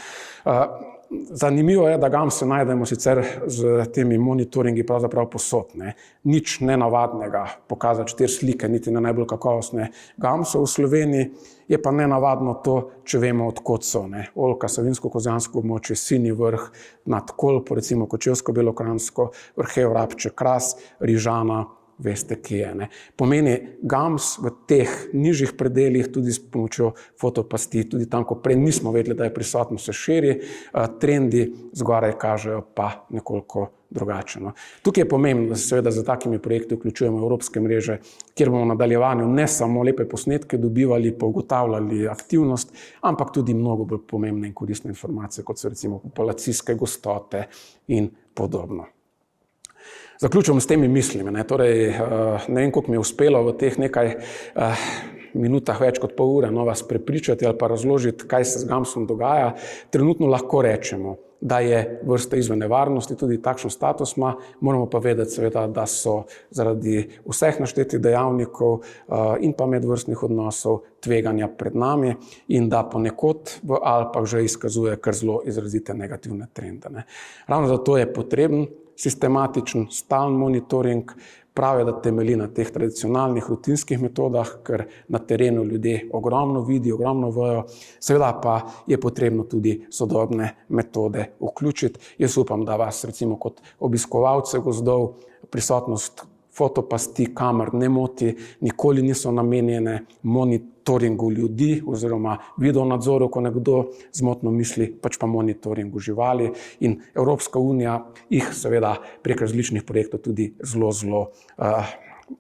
Zanimivo je, da gamse najdemo sicer z temi monitoringi pravzaprav posod. Ne. Nič nenavadnega pokazati 4 slike, niti ne najbolj kakovostne gamse v Sloveniji, je pa nenavadno to, če vemo, odkot so. Ne. Oljka, Savinjsko-Kozjansko območje, Sinji vrh, nad Kolpo, recimo Kočevsko-Belokranjsko, Vrhel, Rabče, Kras, Rižana, veste, kje je. Ne. Pomeni, gams v teh nižjih predeljih, tudi s pomočjo fotopasti, tudi tam, ko prej nismo vedeli, da je prisotno, se širi, trendi zgoraj kažejo pa nekoliko drugače. No. Tukaj je pomembno, da se seveda za takimi projekti vključujemo evropske mreže, kjer bomo v nadaljevanju ne samo lepe posnetke dobivali, pa ugotavljali aktivnost, ampak tudi mnogo bolj pomembne in koristne informacije, kot so recimo populacijske gostote in podobno. Zaključujem s temi mislimi. Ne. Torej, ne vem, koliko mi je uspelo v teh nekaj minutah, več kot pol ure, vas prepričati ali pa razložiti, kaj se z gamsom dogaja. Trenutno lahko rečemo, da je vrsta izven nevarnosti, tudi takšen status ima, moramo pa vedeti seveda, da so zaradi vseh naštetih dejavnikov in pa medvrstnih odnosov tveganja pred nami in da ponekod v Alpah že izkazuje kar zelo izrazite negativne trende. Ne. Ravno zato je potreben sistematičen, stalen monitoring, pravi, da temelji na teh tradicionalnih rutinskih metodah, ker na terenu ljudje ogromno vidijo, ogromno vejo, seveda pa je potrebno tudi sodobne metode vključiti. Jaz upam, da vas recimo kot obiskovalce gozdov prisotnost fotopasti, kamer ne moti, nikoli niso namenjene monitoringu ljudi oziroma videonadzoru, ko nekdo zmotno misli, pač pa monitoringu živali. In Evropska unija jih seveda prek različnih projektov tudi zelo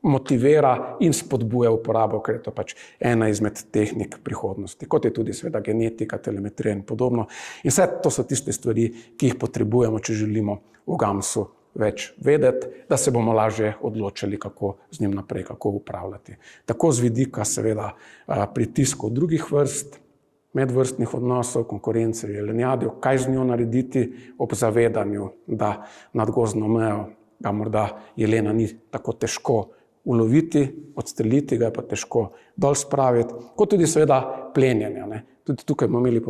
motivira in spodbuja uporabo, ker je to pač ena izmed tehnik prihodnosti, kot je tudi seveda genetika, telemetrija in podobno. In vse to so tiste stvari, ki jih potrebujemo, če želimo v gamsu več vedeti, da se bomo lažje odločili, kako z njim naprej, kako upravljati. Tako z vidika seveda pritiskov drugih vrst, medvrstnih odnosov, konkurence, jelenjadjev, kaj z njo narediti ob zavedanju, da nad gozdno mejo ga morda jelena ni tako težko uloviti, odstreliti ga je pa težko dol spraviti, kot tudi seveda plenjenja. Ne. Tudi tukaj bomo imeli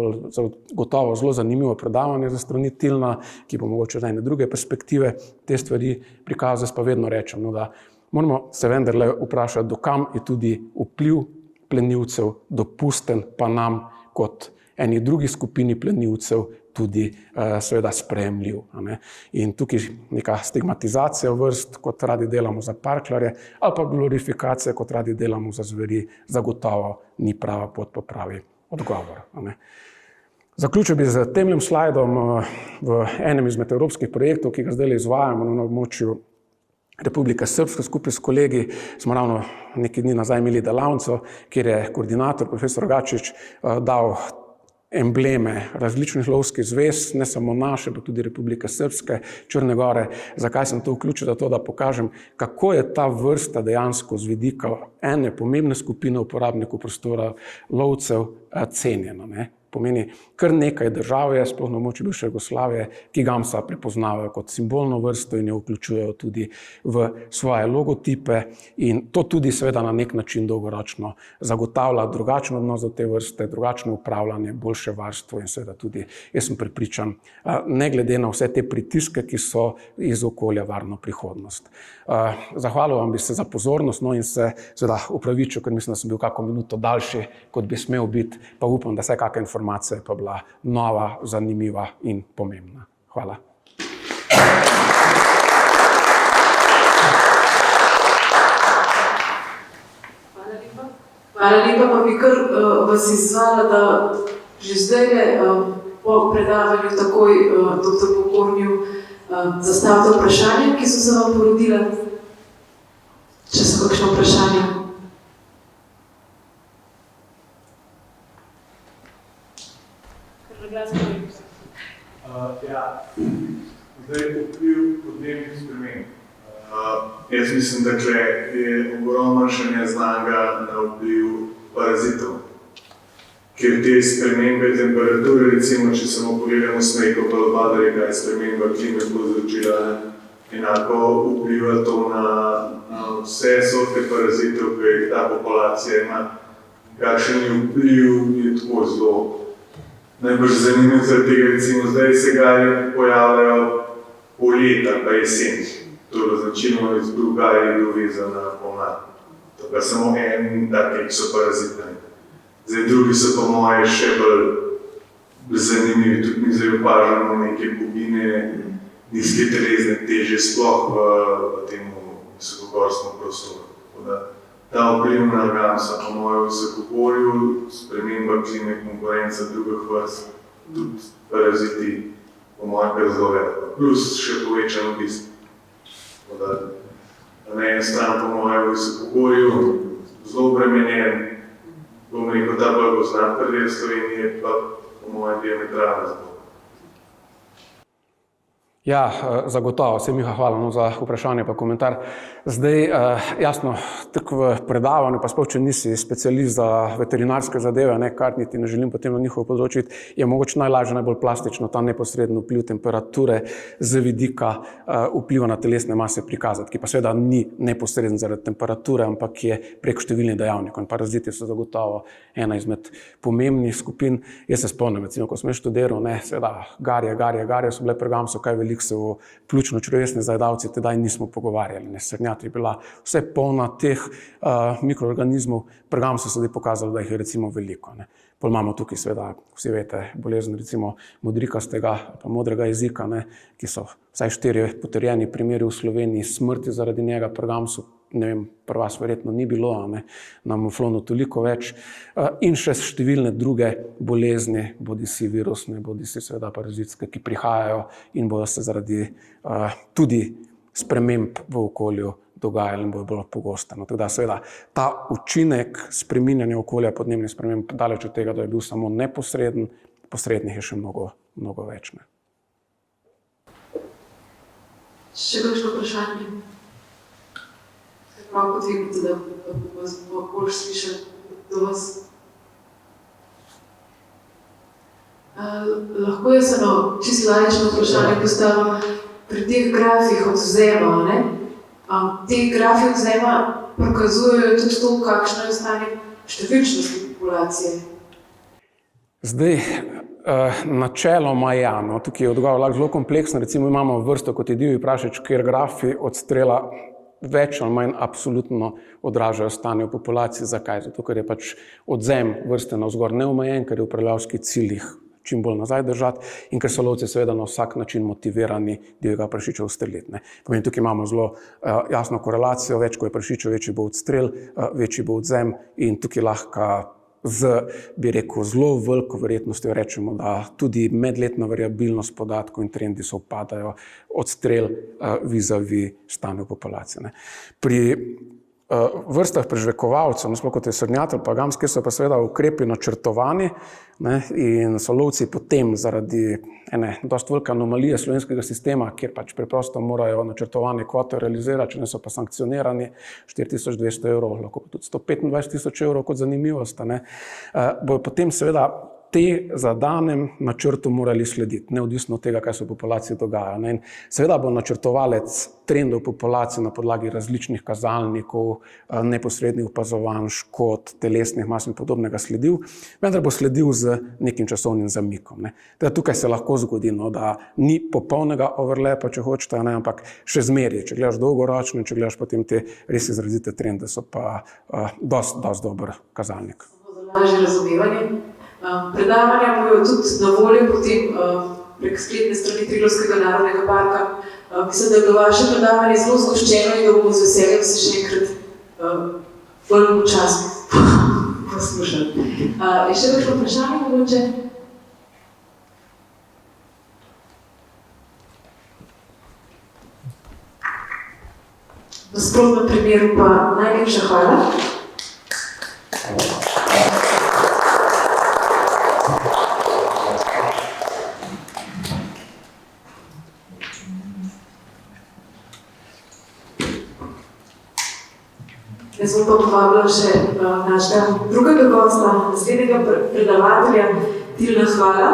gotovo zelo zanimivo predavanje za strani Tilna, ki bo mogoče z ene druge perspektive te stvari prikazati, pa vedno rečem, da moramo se vendarle vprašati, dokam je tudi vpliv plenilcev dopusten, pa nam kot eni drugi skupini plenilcev tudi seveda sprejemljiv. In tukaj neka stigmatizacija vrst, kot radi delamo za parklarje, ali pa glorifikacija, kot radi delamo za zveri, zagotovo ni prava pot, pa pravi odgovor. Zaključil bi z temlim slajdom v enem izmed evropskih projektov, ki ga zdaj izvajamo na območju Republike Srpske. Skupaj s kolegi smo ravno nekaj dni nazaj imeli delavnico, kjer je koordinator, profesor Gačič, dal embleme različnih lovskih zvez, ne samo naše, pa tudi Republike Srpske, Črne Gore. Zakaj sem to vključil? Zato, da pokažem, kako je ta vrsta dejansko z vidika ene pomembne skupine uporabnikov prostora lovcev cenjena. Ne? Pomeni, kar nekaj držav je, sploh na območju bivše Jugoslavije, ki gamsa prepoznavajo kot simbolno vrsto in jo vključujejo tudi v svoje logotipe. In to tudi seveda na nek način dolgoročno zagotavlja drugačen odnos do te vrste, drugačno upravljanje, boljše varstvo in seveda tudi, jaz sem prepričan, ne glede na vse te pritiske, ki so iz okolja varno prihodnost. Zahvalil vam bi se za pozornost, in se seveda upravičil, ker mislim, da sem bil kako minuto daljši, kot bi smel biti, pa upam, da se kakšna informacija pa bila nova, zanimiva in pomembna. Hvala. Hvala Hvala lepa, pa bi kar vas izzvala, da že zdaj po predavanju takoj dr. Pokornju zastavite vprašanja, ki so se vam porodila. Če so kakšno vprašanje. Zdaj, vpliv podnebnih sprememb. Jaz mislim, da je ogromno še neznanega na vpliv parazitov. Ker te spremembe temperature, recimo, če samo pogledamo smreko palobadre, kaj je sprememba klime povzročila, enako vpliva to na vse sorte parazitov, ki jih ta populacija ima. Kakšen je vpliv, je tako zelo najbolj zanimiv, zaradi tega, recimo, zdaj se garje pojavljajo polet ali pa jesen. To je značilno iz Bulgarije dovezana pomlad. To pa samo en tak, ki so parazitni. Zdaj, drugi so pa moje še bolj zanimivi. Tudi mi zdaj opažamo neke bobine, nizke telesne teže, sploh v tem visokogorskem prostoru. Ta vpliv na gamsa, po mojem visokogorju, sprememba klime, konkurenca drugih vrst, tudi paraziti, po mojem kar zelo veliko. Plus še povečan obisk. Na eni strani, po mojem visokogorju, zelo obremenjen, bom rekel, ta bolj poznan predel Slovenije, pa po mojem diametralno zelo. Ja, zagotovo. Se Miha, hvala za vprašanje pa komentar. Zdaj, jasno, tako v predavanju, pa sploh, če nisi specialist za veterinarske zadeve, kar niti ne želim potem na njihovo področje, je mogoče najlažje, najbolj plastično ta neposredno vpliv temperature z vidika vpliva na telesne mase prikazati, ki pa seveda ni neposreden zaradi temperature, ampak je preko številnih dejavnikov. In paraziti so zagotovo ena izmed pomembnih skupin. Jaz se spomnim, recimo, ko sem študiral, seveda garje so bile pri gamsu, kaj veliko se o pljučno-črevesni zajedavci tedaj nismo pogovarjali. Srnjad je bila vse polna teh mikroorganizmov, pri gamsu so pokazali, da jih je recimo veliko. Pol imamo tukaj seveda, vsi veste, bolezen recimo modrikastega pa modrega jezika, ki so vsaj 4 potrjeni primeri v Sloveniji smrti zaradi njega, pri gamsu, ne vem, pri vas verjetno ni bilo, na muflonu toliko več, in še številne druge bolezni, bodisi virusne, bodisi seveda parazitske, ki prihajajo in bodo se zaradi tudi sprememb v okolju dogajali in bodo bolj pogoste. Tako da seveda ta učinek spreminjanja okolja podnebnih sprememb daleč od tega, da je bil samo neposreden, posrednih je še mnogo več. Še kakšno vprašanje? Malo podvignite, da vas bo bolj slišati do vas. Lahko jaz čisto laično vprašanje postavim pri teh grafih odvzema. Te grafi odvzema prikazujejo tudi to, kakšno je stanje številčnosti populacije. Zdaj, načeloma ja, tukaj je odgovor lahko zelo kompleksen. Recimo imamo vrsto, kot je divji prašič, kjer grafi odstrela več ali manj absolutno odražajo stanje v populaciji. Zakaj? Zato, ker je pač odvzem vrste navzgor neomejen, ker je v upravljavskih ciljih čim bolj nazaj držati in ker so lovci seveda na vsak način motivirani divjega prašiča ustreliti. Pomeni, tukaj imamo zelo jasno korelacijo, več ko je prašičev, večji bo odstrel, večji bo odvzem in tukaj lahko bi rekel, zelo veliko verjetnostjo rečemo, da tudi medletna variabilnost podatkov in trendi se upadajo odstrel vizavi stanju populacije. Pri vrstah prežvekovalcev, sploh kot je srnjad ali pa gams, kjer so pa seveda ukrepi načrtovani in so lovci potem zaradi ene dosti velike anomalije slovenskega sistema, kjer pač preprosto morajo načrtovane kvote realizirati, če ne so pa sankcionirani, 4200 €, lahko pa tudi 125 000 € kot zanimivost, bojo potem seveda te zadanem načrtu morali slediti, neodvisno od tega, kaj se v populaciji dogaja. In seveda bo načrtovalec trendov populacije na podlagi različnih kazalnikov, neposrednih opazovanj, škod, telesnih mas in podobnega sledil, vendar bo sledil z nekim časovnim zamikom. Tukaj se lahko zgodi, da ni popolnega overlapa, če hočete, ampak še zmeraj, če gledaš dolgoročno in če gledaš potem te res izrazite trende, so pa dosti dober kazalnik. Lažje razumevanje. Predavanja bojo tudi na voljo potem prek spletne strani Triglavskega narodnega parka. Mislim, da je bilo vaše predavanje zelo zgoščeno in da bomo z veseljem se še enkrat bolj počasni. poslušali. Je še kakšno vprašanje mogoče? V nasprotnem primeru pa najlepša hvala. Jaz bom pa povabila še našega drugega gosta, naslednjega predavatelja, Tilna Hvala.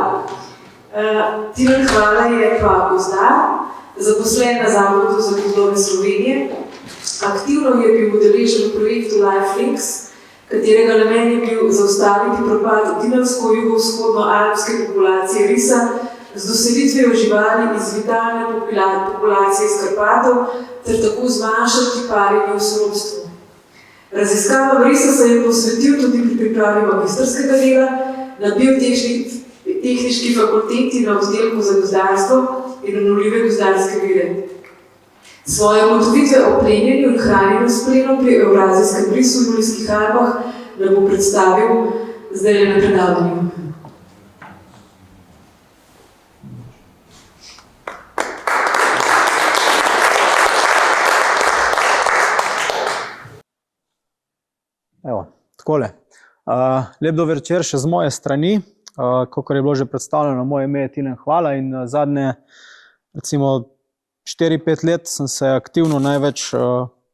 Tilna Hvala je pa gozdar, zaposlen na Zavodu za gozdove Slovenije. Aktivno je bil udeležen v projektu LifeLinks, katerega namen je bil zaustaviti propad dinarsko-jugovzhodno-alpske populacije risa z doselitvijo živali iz vitalne populacije iz Karpatov ter tako zmanjšati parjenje v sorodstvu. Raziskavam risa se je posvetil tudi pri pripravi magistrskega dela na Biotehniški fakulteti na oddelku za gozdarstvo in obnovljive gozdarske vire. Svoje ugotovitve o plenjenju in hranjenju s plenom pri Evrazijskem risu v Julijskih Alpah nam bo predstavil zdaj na predavanju. Evo, takole. Lep dober večer še z moje strani. Kakor je bilo že predstavljeno, moje ime je Tilen Hvala in zadnje, recimo 4-5 let sem se aktivno največ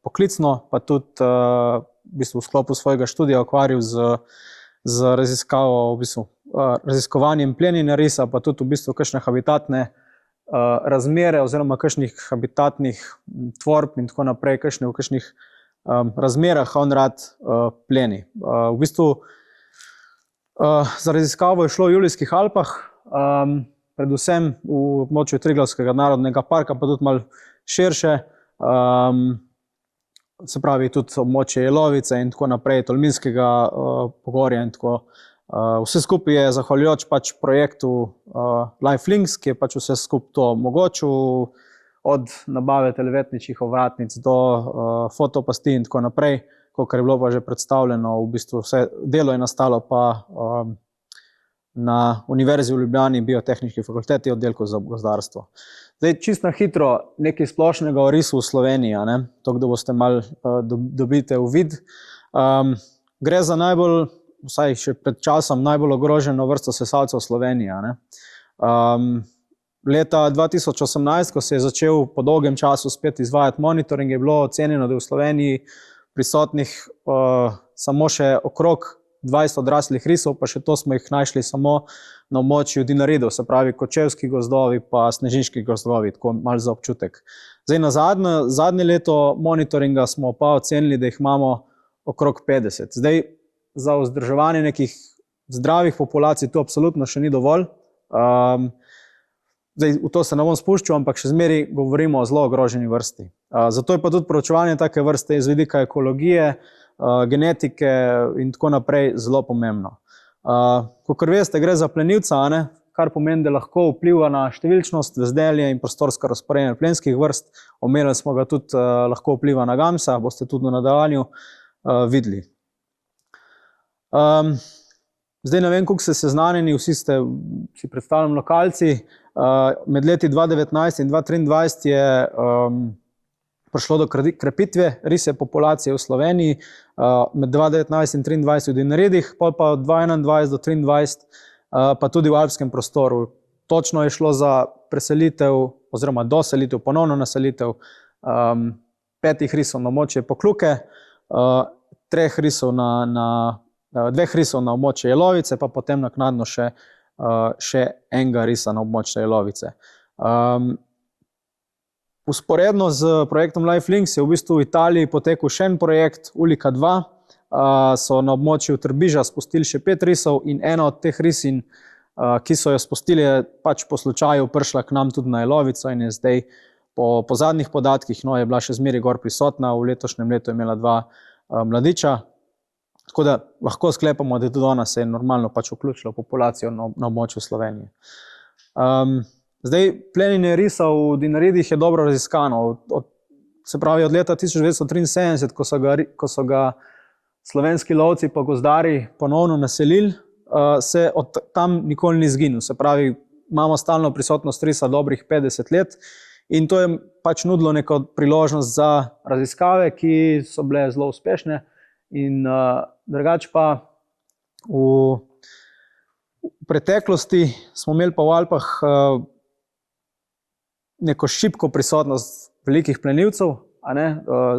poklicno, pa tudi v bistvu v sklopu svojega študija ukvarjal z raziskavo, v bistvu, raziskovanjem plenjenja risa, pa tudi v bistvu kakšne habitatne razmere oziroma kakšnih habitatnih tvorb in tako naprej, v kakšnih razmerah on rad pleni. V bistvu za raziskavo je šlo v Julijskih Alpah, predvsem v območju Triglavskega narodnega parka, pa tudi malo širše, se pravi tudi območje Jelovice in tako naprej, Tolminskega pogorja in tako. Vse skupaj je zahvaljujoč pač projektu LifeLinks, ki je pač vse skupaj to omogočil, od nabave televetničnih ovratnic do fotopasti in tako naprej, kakor je bilo pa že predstavljeno, v bistvu vse delo je nastalo pa na Univerzi v Ljubljani, Biotehniški fakulteti, oddelku za gozdarstvo. Zdaj, čisto hitro nekaj splošnega o risu v Sloveniji, tako da boste malo dobite uvid. Gre za najbolj, vsaj še pred časom, najbolj ogroženo vrsto sesalcev v Sloveniji. Leta 2018, ko se je začel po dolgem času spet izvajati monitoring, je bilo ocenjeno, da je v Sloveniji prisotnih samo še okrog 20 odraslih risov, pa še to smo jih našli samo na območju Dinaridov, se pravi Kočevski gozdovi pa Snežniški gozdovi, tako malo za občutek. Zdaj, na zadnje leto monitoringa smo pa ocenili, da jih imamo okrog 50. Zdaj, za vzdrževanje nekih zdravih populacij to absolutno še ni dovolj. Zdaj, v to se ne bom spuščal, ampak še zmeri govorimo o zelo ogroženi vrsti. Zato je pa tudi proučevanje take vrste iz vidika ekologije, genetike in tako naprej zelo pomembno. Kakor veste, gre za plenilca, kar pomeni, da lahko vpliva na številčnost, vezdelje in prostorsko razporejanje plenskih vrst. Omenili smo ga tudi, lahko vpliva na gamsa, boste tudi v nadaljevanju videli. Zdaj ne vem, koliko ste seznanjeni, vsi ste, si predstavljam, lokalci. Med leti 2019 in 2023 je prišlo do krepitve risje populacije v Sloveniji, med 2019 in 2023 v Dinaridih, pa od 2021 do 2023 pa tudi v alpskem prostoru. Točno je šlo za preselitev oziroma doselitev, ponovno naselitev 5 risov na območje Pokluke, 2 risov na območje Jelovice, pa potem naknadno še enega risa na območje Jelovice. Usporedno z projektom LifeLinks je v bistvu v Italiji potekel še en projekt, Ulika 2. So na območju Trbiža spustili še 5 risov in ena od teh risin, ki so jo spustili, je pač po slučaju prišla k nam tudi na Jelovico in je zdaj po zadnjih podatkih, je bila še zmeraj gor prisotna, v letošnjem letu je imela 2 mladiča. Tako da lahko sklepamo, da tudi ona se je normalno pač vključila v populacijo na območju Slovenije. Zdaj, plenjenje risa v Dinaridih je dobro raziskano. Se pravi, od leta 1973, ko so ga slovenski lovci pa gozdarji ponovno naselili, se od tam nikoli ni izginil. Se pravi, imamo stalno prisotnost risa dobrih 50 let in to je pač nudilo neko priložnost za raziskave, ki so bile zelo uspešne. In drugače pa v preteklosti smo imeli pa v Alpah neko šibko prisotnost velikih plenilcev.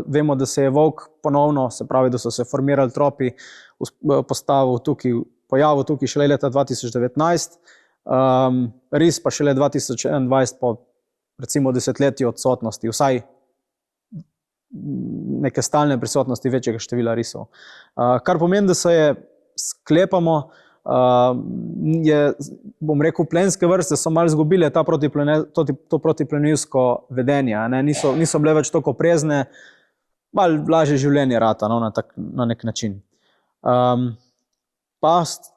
Vemo, da se je volk ponovno, se pravi, da so se formirali tropi, pojavil tukaj šele leta 2019, ris pa šele 2021 po recimo desetletju odsotnosti, vsaj neke stalne prisotnosti večjega števila risov. Kar pomeni, da se je sklepamo, bom rekel, plenske vrste so malo izgubile to protiplenilsko vedenje. Niso bile več toliko prezne, malo lažje življenje rata na nek način. Pa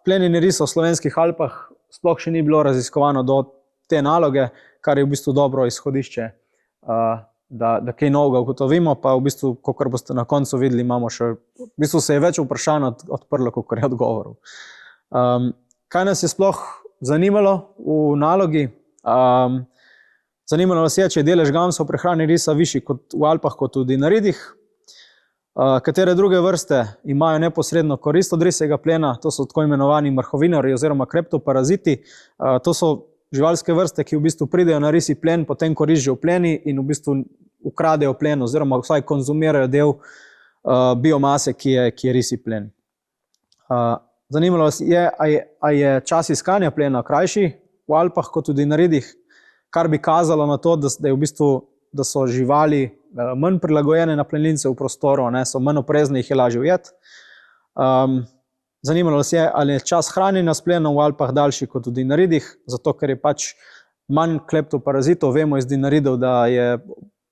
plenjenje risa v slovenskih Alpah sploh še ni bilo raziskovano do te naloge, kar je v bistvu dobro izhodišče, da kaj novega ugotovimo, pa v bistvu, kakor boste na koncu videli, imamo še, v bistvu se je več vprašanj odprlo, kakor je odgovorov. Kaj nas je sploh zanimalo v nalogi? Zanimalo nas je, če je delež gamsa v prehrani risa višji kot v Alpah kot v Dinaridih, katere druge vrste imajo neposredno korist od risjega plena, to so tako imenovani mrhovinarji oziroma kreptoparaziti. To so živalske vrste, ki v bistvu pridejo na risi plen, potem ko ris že opleni in v bistvu ukradejo plen oziroma vsaj konzumirajo del biomase, ki je risi plen. Zanimalo vas je, a je čas iskanja plena krajši v Alpah kot v Dinaridih, kar bi kazalo na to, da so živali manj prilagojene na plenilce v prostoru, so manj oprezne, jih je lažje ujeti. Zanimalo vas je, ali je čas hranjenja s plenom v Alpah daljši kot v Dinaridih, zato ker je pač manj kleptoparazitov. Vemo iz Dinaridov, da je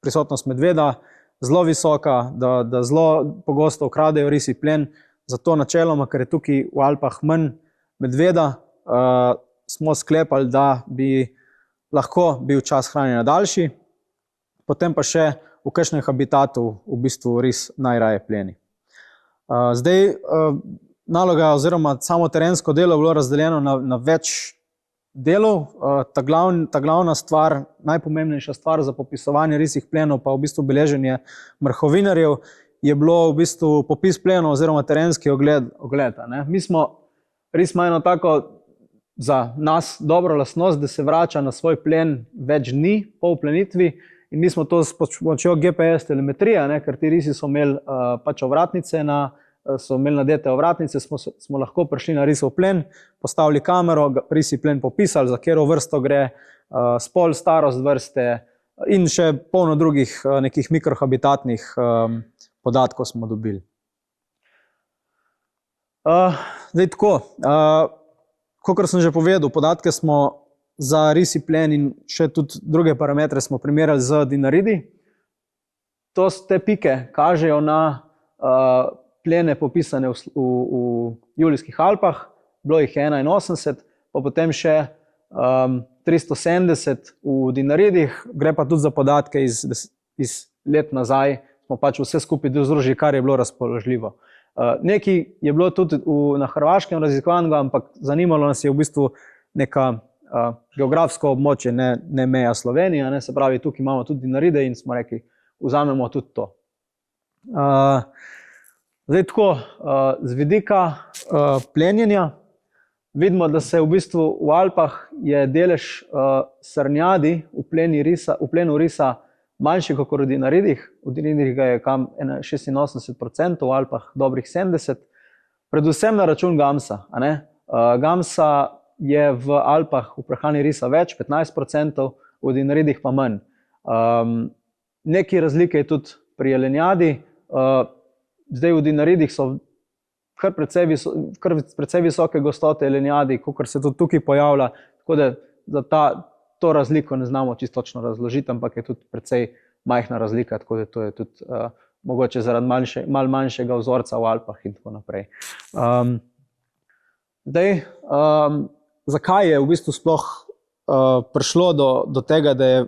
prisotnost medveda zelo visoka, da zelo pogosto ukradejo risi plen. Zato načeloma, ker je tukaj v Alpah manj medveda, smo sklepali, da bi lahko bil čas hranjenja daljši, potem pa še v kakšnem habitatu v bistvu ris najraje pleni. Zdaj, naloga oziroma samo terensko delo je bilo razdeljeno na več delov. Ta glavna stvar, najpomembnejša stvar za popisovanje risjih plenov, pa v bistvu beleženje mrhovinarjev, je bilo v bistvu popis plenov oziroma terenski ogled. Ris ima eno tako za nas dobro lastnost, da se vrača na svoj plen več dni po uplenitvi, in mi smo to s pomočjo GPS telemetrije, ker ti risi so imeli pač ovratnice, so imeli nadete ovratnice, smo lahko prišli na risov plen, postavili kamero, risi plen popisali, za katero vrsto gre, spol, starost vrste in še polno drugih nekih mikrohabitatnih podatkov smo dobili. Zdaj tako, kakor sem že povedal, podatke smo za risi plen in še tudi druge parametre smo primerjali z Dinaridi. Te pike kažejo na plene popisane v Julijskih Alpah, bilo jih je 81, pa potem še 370 v Dinaridih, gre pa tudi za podatke iz let nazaj, smo pač vse skupaj združili, kar je bilo razpoložljivo. Nekaj je bilo tudi na Hrvaškem raziskovanega, ampak zanimalo nas je v bistvu neka geografsko območje, ne meja Slovenije, se pravi, tukaj imamo tudi Dinaride in smo rekli, vzamemo tudi to. Zdaj tako, z vidika plenjenja vidimo, da se v bistvu v Alpah je delež srnjadi v plenu risa manjši kot v Dinaridih. V Dinaridih ga je 86%, v Alpah dobrih 70%, predvsem na račun gamsa. Gamsa je v Alpah v prehrani risa več, 15%, v Dinaridih pa manj. Nekaj razlike je tudi pri jelenjadi. Zdaj v Dinaridih so kar precej visoke gostote jelenjadi, kakor se tudi tukaj pojavlja, tako da za to razliko ne znamo čisto točno razložiti, ampak je tudi precej majhna razlika, tako da to je tudi mogoče zaradi malo manjšega vzorca v Alpah in tako naprej. Zdaj, zakaj je v bistvu sploh prišlo do tega, da je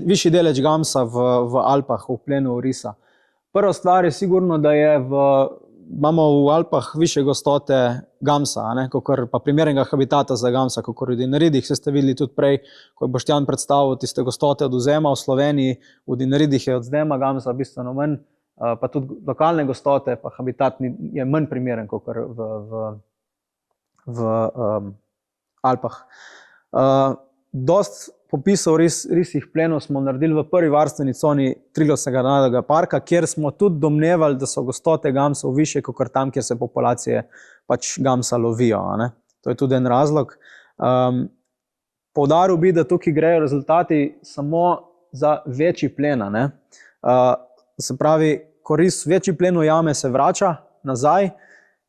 višji delež gamsa v Alpah v plenu risa? Prva stvar je sigurno, da je v imamo v Alpah više gostote gamsa, kakor pa primernega habitata za gamsa, kakor v Dinaridih. Ste videli tudi prej, ko je Boštjan predstavil tiste gostote od vzema v Sloveniji, v Dinaridih je od vzema gamsa bistveno manj, pa tudi lokalne gostote, pa habitat je manj primeren, kakor v Alpah. Dost popisov risjih plenov smo naredili v prvi varstveni coni Triglavskega narodnega parka, kjer smo tudi domnevali, da so gostote gamsov više, kot tam, kjer se populacije pač gamsa lovijo. To je tudi en razlog. Poudaril bi, da tukaj grejo rezultati samo za večji plen. Se pravi, ko ris večji plen ujame, se vrača nazaj,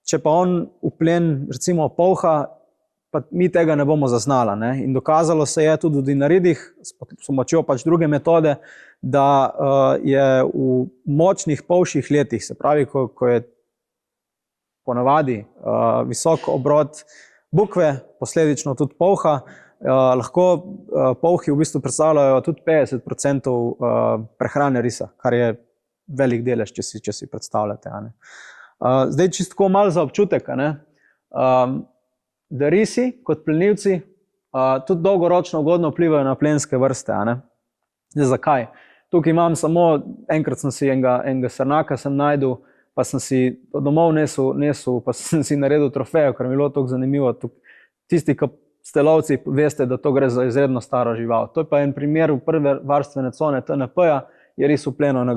če pa on v plen recimo polha, pa mi tega ne bomo zaznala. In dokazalo se je tudi v Dinaridih, s pomočjo pač druge metode, da je v močnih polšjih letih, se pravi, ko je ponavadi visok obrod bukve, posledično tudi polha, lahko polhi v bistvu predstavljajo tudi 50% prehrane risa, kar je velik delež, če si predstavljate. Zdaj čisto malo za občutek, da risi kot plenilci tudi dolgoročno ugodno vplivajo na plenske vrste. Zakaj? Tukaj imam samo, enkrat sem si enega srnaka najdel, pa sem si domov nesel, pa sem si naredil trofejo, ker mi je bilo tako zanimivo. Tisti, ki ste lovci, veste, da to gre za izredno staro žival. To je pa en primer v prve varstvene cone TNP-ja, je ris vplenil na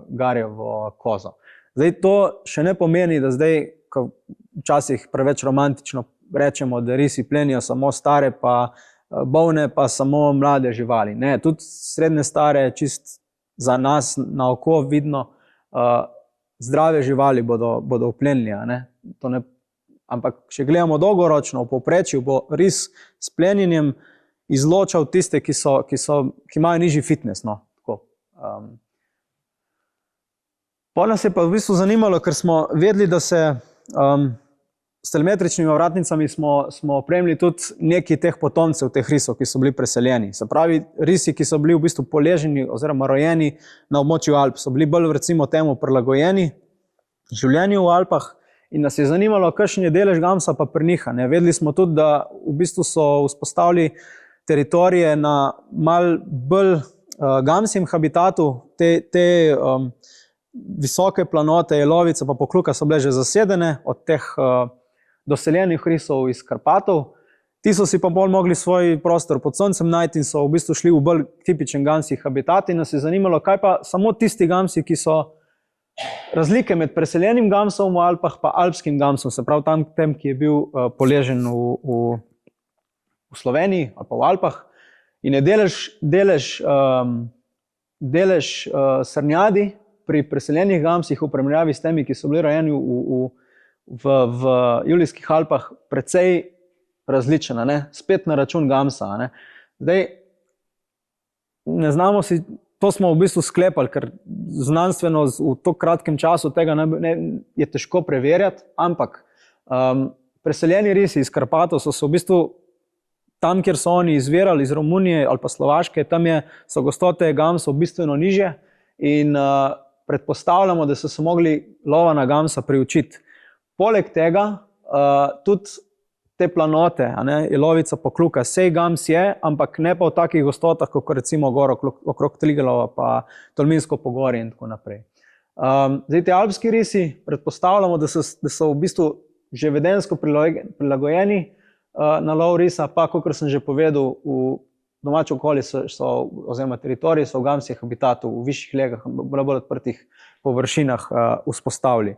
garjevo kozo. Zdaj to še ne pomeni, da zdaj, ko včasih preveč romantično rečemo, da risi plenijo samo stare pa bolne pa samo mlade živali. Ne, tudi srednje stare, čist za nas na oko vidno, zdrave živali bodo vplenili. Ampak če gledamo dolgoročno, v povprečju bo ris s plenjenjem izločal tiste, ki imajo nižji fitness. Pol nas je pa v bistvu zanimalo, ker smo vedeli, da se s telemetričnimi ovratnicami smo opremili tudi nekaj teh potomcev, teh risov, ki so bili preseljeni. Se pravi, risi, ki so bili v bistvu poleženi oziroma rojeni na območju Alp, so bili bolj recimo temu prilagojeni življenju v Alpah in nas je zanimalo, kakšen je delež gamsa pa pri njih. Vedeli smo tudi, da v bistvu so vzpostavili teritorije na mal bolj gamsjem habitatu, te visoke planote, jelovice pa Pokluka so bile že zasedene od teh doseljenih risov iz Karpatov. Ti so si pa bolj mogli svoj prostor pod soncem najti in so v bistvu šli v bolj tipičen gamsji habitat in nas je zanimalo, kaj pa samo tisti gamsi, ki so razlike med preseljenim gamsom v Alpah pa alpskim gamsom, se pravi tam, ki je bil poležen v Sloveniji ali pa v Alpah. In je delež srnjadi pri preseljenih gamsih v primerjavi s temi, ki so bili rojeni v Julijskih Alpah, precej različen, spet na račun gamsa. Zdaj, ne znamo si, to smo v bistvu sklepali, ker znanstveno v to kratkem času tega je težko preverjati, ampak preseljeni risi iz Karpatov so se v bistvu tam, kjer so oni izvirali iz Romunije ali pa Slovaške, tam so gostote gamsov bistveno nižje in predpostavljamo, da so se mogli lova na gamsa priučiti. Poleg tega tudi te planote, jelovica Pokluka, sej gams je, ampak ne pa v takih gostotah, kot recimo gor okrog Triglava pa Tolminsko pogorje in tako naprej. Zdaj, te alpski risi predpostavljamo, da so v bistvu že vedensko prilagojeni na lov risa, pa kot sem že povedal, v domače okolje oziroma teritoriji so v gamsjih habitatu, v višjih legah, bolj odprtih površinah vzpostavili.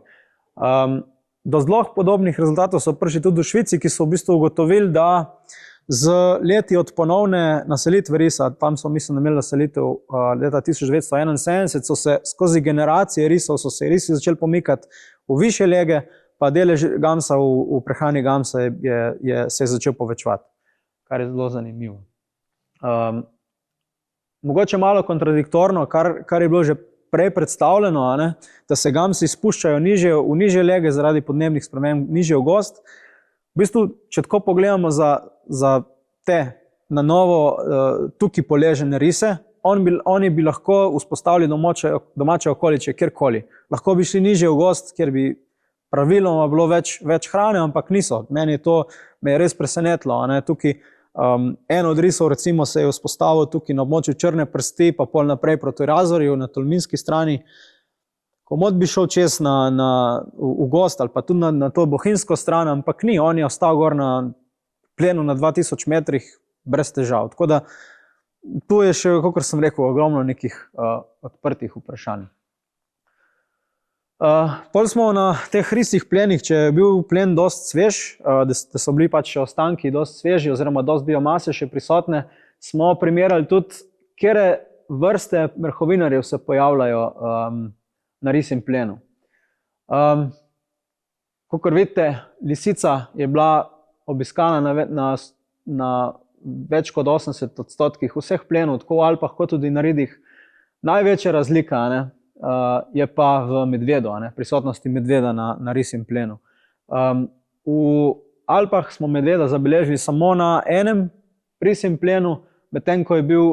Do zelo podobnih rezultatov so prišli tudi v Švici, ki so v bistvu ugotovili, da z leti od ponovne naselitve risa, tam so mislim imeli naselitev leta 1971, so se skozi generacije risov, so se risi začeli pomikati v višje lege, pa delež gamsa v prehrani gamsa se je začel povečevati, kar je zelo zanimivo. Mogoče malo kontradiktorno, kar je bilo že prej predstavljeno, da se gamsi spuščajo v nižje lege zaradi podnebnih sprememb, nižje v gozd. V bistvu, če tako pogledamo za te na novo tukaj poležene rise, oni bi lahko vzpostavili domače okoliče kjerkoli. Lahko bi šli nižje v gozd, kjer bi praviloma bilo več hrane, ampak niso. Me je res presenetilo. Tukaj, en od risov recimo se je vzpostavil tukaj na območju Črne prsti, pa pol naprej proti Razorju na tolminski strani. Komot bi šel čez v gozd ali pa tudi na to bohinjsko stran, ampak ni. On je ostal gor na plenu na 2000 metrih brez težav. Tako da tu je še, kakor sem rekel, ogromno nekih odprtih vprašanj. Pol smo na teh risih plenih, če je bil plen dosti svež, da so bili pač še ostanki dosti sveži oziroma dosti biomase še prisotne, smo primerjali tudi, kere vrste mrhovinarjev se pojavljajo na risjem plenu. Kakor vidite, lisica je bila obiskana na več kot 80% vseh plenov, tako v Alpah kot tudi na Ridih. Največja razlika je pa v medvedu, prisotnosti medveda na risjem plenu. V Alpah smo medveda zabeležili samo na enem risjem plenu, medtem ko je bil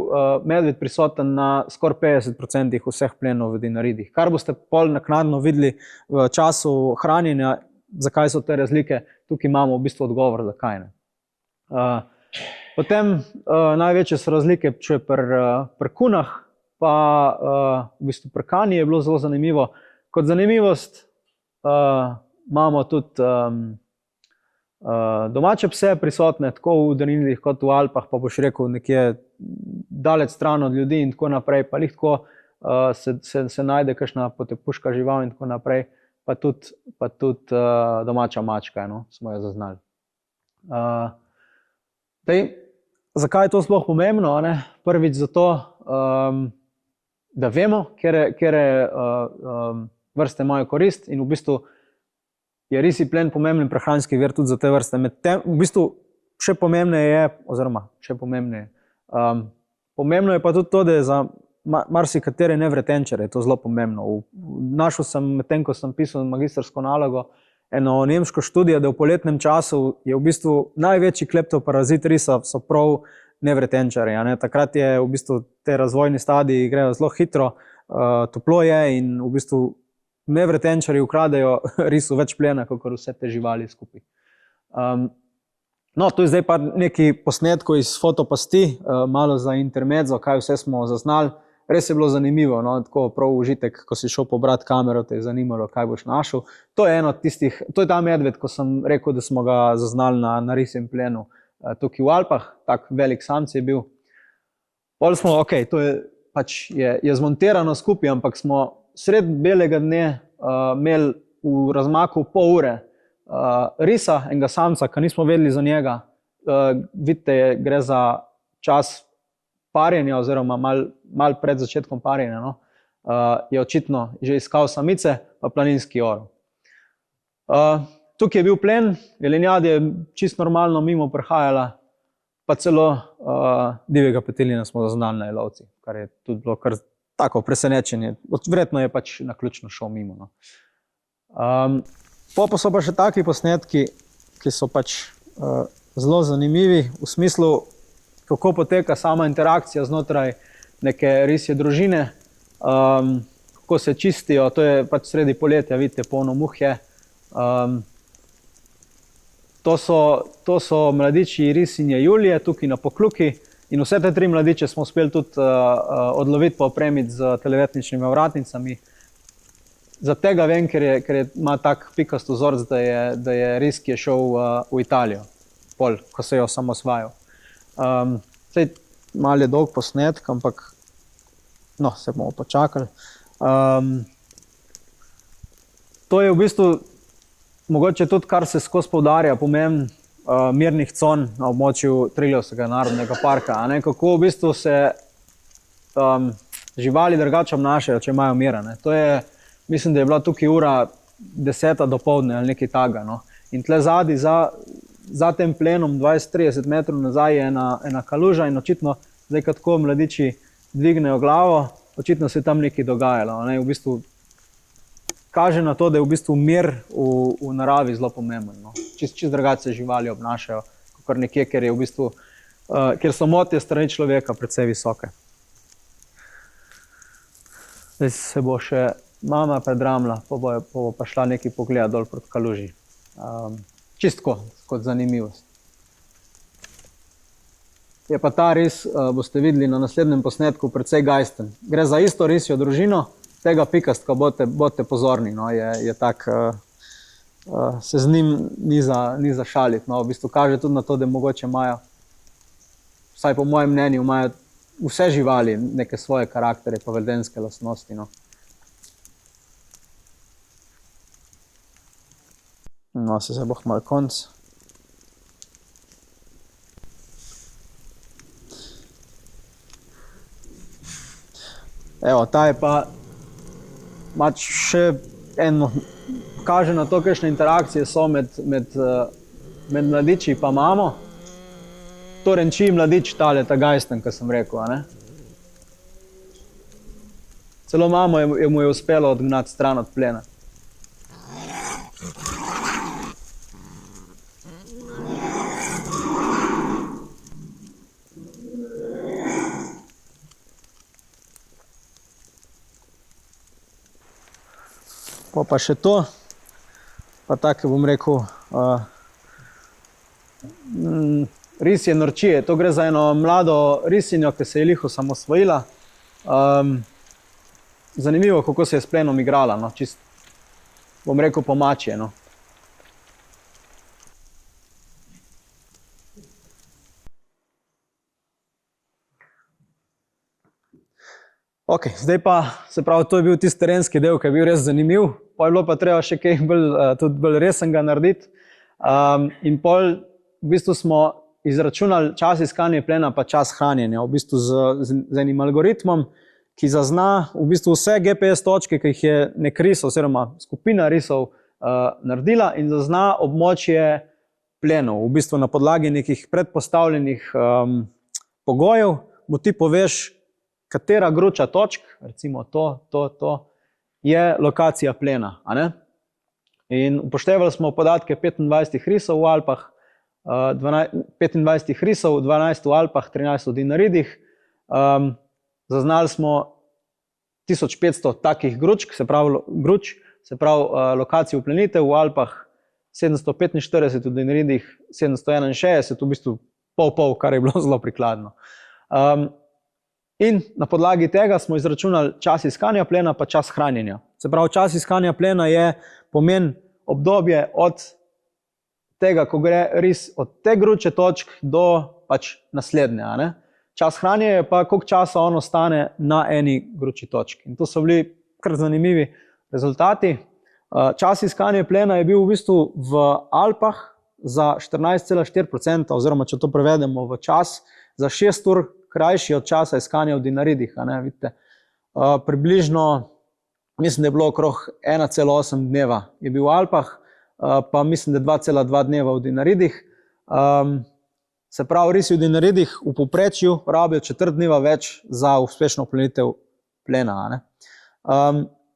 medved prisoten na skoraj 50% vseh plenov v Dinaridih. Kar boste pol naknadno videli v času hranjenja, zakaj so te razlike, tukaj imamo v bistvu odgovor, zakaj ne. Potem največje so razlike če pri kunah, pa v bistvu pri kani je bilo zelo zanimivo. Kot zanimivost imamo tudi domače pse prisotne, tako v Dinaridih kot v Alpah, pa boš rekel nekje daleč stran od ljudi in tako naprej, pa lahko se najde kakšna potepuška žival in tako naprej, pa tudi domača mačka, smo jo zaznali. Zakaj je to sploh pomembno? Prvič zato, da vemo, katere vrste imajo korist in v bistvu je risji plen pomemben prehranski vir tudi za te vrste. V bistvu še pomembneje je, oziroma pomembno je pa tudi to, da je za marsikatere nevretenčare to zelo pomembno. Našel sem, medtem ko sem pisal magistrsko nalogo, eno nemško študijo, da v poletnem času je v bistvu največji kleptoparazit risa so prav nevretenčari. Takrat je v bistvu te razvojni stadiji grejo zelo hitro, toplo je in v bistvu nevretenčari ukradejo risu več plena, kot vse te živali skupaj. No, tu je zdaj pa neki posnetkov iz fotopasti, malo za intermezzo, kaj vse smo zaznali. Res je bilo zanimivo, tako prav užitek, ko si šel pobrati kamero, te je zanimalo, kaj boš našel. To je to je ta medved, ko sem rekel, da smo ga zaznali na risjem plenu tukaj v Alpah, tak velik samc je bil. Pol smo, to je zmontirano skupaj, ampak smo sred belega dne imeli v razmaku pol ure risa, enega samca, ki nismo vedeli za njega. Vidite, gre za čas parjenja oziroma malo pred začetkom parjenja, je očitno že iskal samice, pa planinski orel. Tukaj je bil plen, jelenjad je čisto normalno mimo prehajala, pa celo divjega petelina smo zaznali na jelovci, kar je tudi bilo kar tako presenečenje. Verjetno je pač naključno šel mimo. Pa so pa še taki posnetki, ki so pač zelo zanimivi, v smislu, kako poteka sama interakcija znotraj neke risje družine, kako se čistijo, to je pač sredi poletja, vidite, polno muh je. To so mladiči risinje Julije, tukaj na Pokluki, in vse te 3 mladiče smo uspeli tudi odloviti pa opremiti z televetničnimi ovratnicami. Za tega vem, ker ima tak pikast vzorc, da je ris, ki je šel v Italijo, ko se je osamosvajal. Malo je dolg posnetek, ampak se bomo počakali. To je v bistvu mogoče tudi, kar se skozi poudarja, pomen mirnih con na območju Triljevskega narodnega parka. Kako v bistvu se živali drugače obnašajo, če imajo mir. Mislim, da je bila tukaj ura 10 dopoldne ali nekaj takega. In tle zadaj za tem plenom 20-30 metrov nazaj je ena kaluža in očitno, zdaj ko tako mladiči dvignejo glavo, očitno se je tam nekaj dogajalo. V bistvu kaže na to, da je v bistvu mir v naravi zelo pomemben. Čisto drugače se živali obnašajo, kot nekje, kjer so motnje strani človeka precej visoke. Zdaj se bo še mama predramla, pa bo pa šla nekaj pogleda dol proti Kaluži. Čistko, kot zanimivost. Je pa ta ris, boste videli na naslednjem posnetku, precej gajsten. Gre za isto risjo družino, tega pikastka bodite pozorni, no, je tak, se z njim ni za šaliti, no, v bistvu kaže tudi na to, da mogoče imajo, vsaj po mojem mnenju, imajo vse živali neke svoje karaktere, pa vedenjske lastnosti, no. No, se bo malo konc. Evo, ta je pa še eno, kaže na to, kakšne interakcije so med mladiči pa mamo. To renči mladič tale, ta gajsten, ko sem rekel, a ne? Celo mamo mu je uspelo odgnati stran od plena. Pa še to, pa tako bom rekel, risje norčije. To gre za eno mlado risinjo, ki se je liho osamosvojila. Zanimivo, kako se je s plenom igrala, no, čist, bom rekel, po mačje, no. Ok, zdaj pa, se pravi, to je bil tisti terenski del, ki je bil res zanimiv, pa je bilo pa treba še kaj tudi bolj resnega narediti. In pol v bistvu smo izračunali čas iskanja plena pa čas hranjenja, v bistvu z enim algoritmom, ki zazna v bistvu vse GPS točke, ki jih je nek ris oziroma skupina risov naredila in zazna območje plenov. V bistvu na podlagi nekih predpostavljenih pogojev mu ti poveš, katera gruča točk, recimo to, je lokacija plena, a ne? In upoštevali smo podatke 25 risov v Alpah, 25 risov, 12 v Alpah, 13 v Dinaridih. Zaznali smo 1500 takih gručk, se pravi lokacij uplenitev v Alpah 745, v Dinaridih 761, v bistvu pol, kar je bilo zelo prikladno. In na podlagi tega smo izračunali čas iskanja plena pa čas hranjenja. Se pravi, čas iskanja plena je pomen obdobje od tega, ko gre ris od te gruče točk do pač naslednje, a ne? Čas hranjenja je pa, koliko časa on ostane na eni gruči točk. In to so bili kar zanimivi rezultati. Čas iskanja plena je bil v bistvu v Alpah za 14,4%, oziroma če to prevedemo v čas, za 6 ur krajši od časa iskanja v Dinaridih, a ne, vidite. Približno, mislim, da je bilo okrog 1,8 dneva je bil v Alpah, pa mislim, da 2,2 dneva v Dinaridih. Se pravi, risi v Dinaridih v povprečju rabijo 4 dneva več za uspešno uplenitev plena, a ne.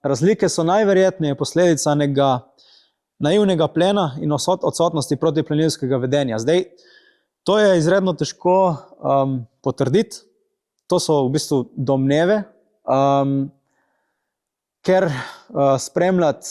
Razlike so najverjetneje posledica nekega naivnega plena in odsotnosti protiplenilskega vedenja. Zdaj, to je izredno težko potrditi, to so v bistvu domneve, ker spremljati